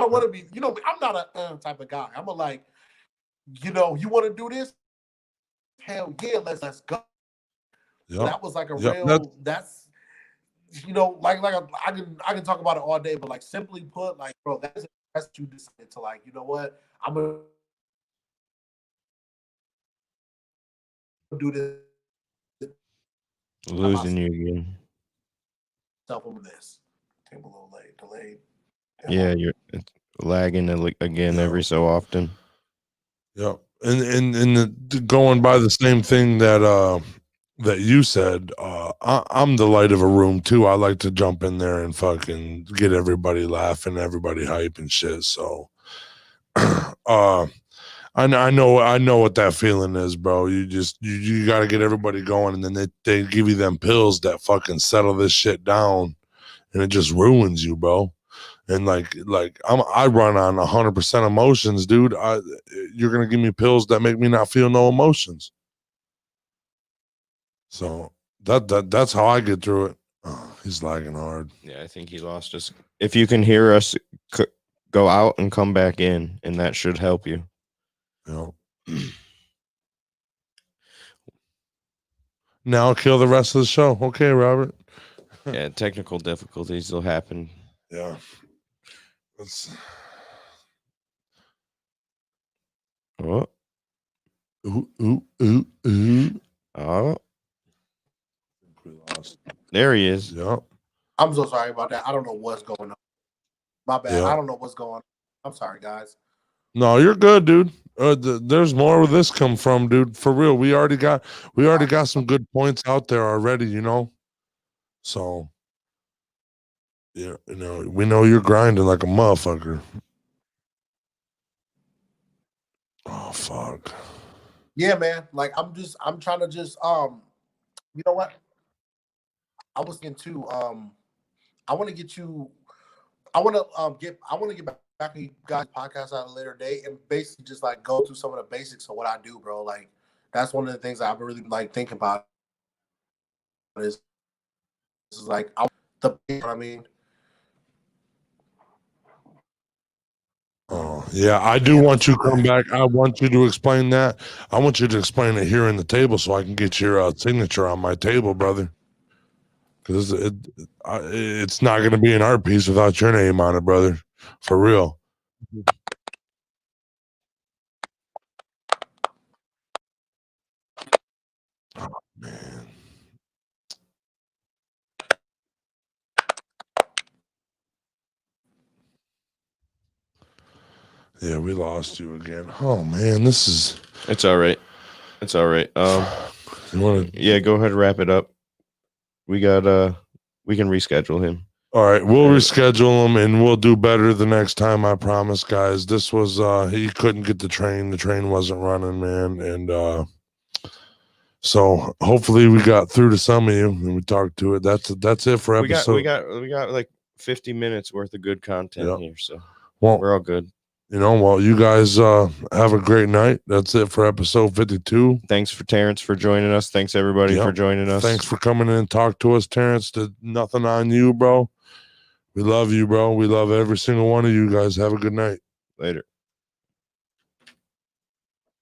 don't want to be, I'm not a type of guy. I'm a like, you want to do this? Hell yeah, let's go. Yep. That was like a real. That's I can talk about it all day, but like simply put, like bro, that's you decided to like, you know what? I'm gonna do this. Losing you again. Self over this. Came a little late, delayed. Yeah, you're lagging again every so often. Yeah, and going by the same thing that you said, I'm the light of a room too. I like to jump in there and fucking get everybody laughing, everybody hype and shit. So, I know what that feeling is, bro. You just you got to get everybody going, and then they give you them pills that fucking settle this shit down, and it just ruins you, bro. And like I run on 100% emotions, dude. You're gonna give me pills that make me not feel no emotions. So that's how I get through it. Oh, he's lagging hard. Yeah, I think he lost us. If you can hear us, go out and come back in, and that should help you. Yeah. Now kill the rest of the show. Okay, Robert. Yeah, technical difficulties will happen. Yeah. Oh. Ooh. Oh. We lost. There he is. Yep. I'm so sorry about that. I don't know what's going on. My bad. Yep. I don't know what's going on. I'm sorry, guys. No, you're good, dude. There's more where this come from, dude. For real, we already got some good points out there already, So, yeah, we know you're grinding like a motherfucker. Oh fuck. Yeah, man. Like I'm trying to just you know what? I was thinking too. I want to get back to you guys podcast at a later date and basically just like go through some of the basics of what I do, bro. Like that's one of the things I've been really like thinking about is like I mean. Oh, yeah, I do want you to come back. I want you to explain that. I want you to explain it here in the table so I can get your signature on my table, brother. Because it's not going to be an art piece without your name on it, brother. For real. Oh, man. Yeah, we lost you again. Oh man, it's all right. It's all right. Yeah, go ahead and wrap it up. We can reschedule him. All right, we'll reschedule him and we'll do better the next time, I promise, guys. This was he couldn't get the train wasn't running, man, and so hopefully we got through to some of you and we talked to it. That's it for episode. We got like 50 minutes worth of good content here, so we're all good. Well, you guys have a great night. That's it for episode 52. Thanks for Terrance for joining us. Thanks everybody for joining us. Thanks for coming in and talk to us, Terrance. Nothing on you, bro. We love you, bro. We love every single one of you guys. Have a good night. Later.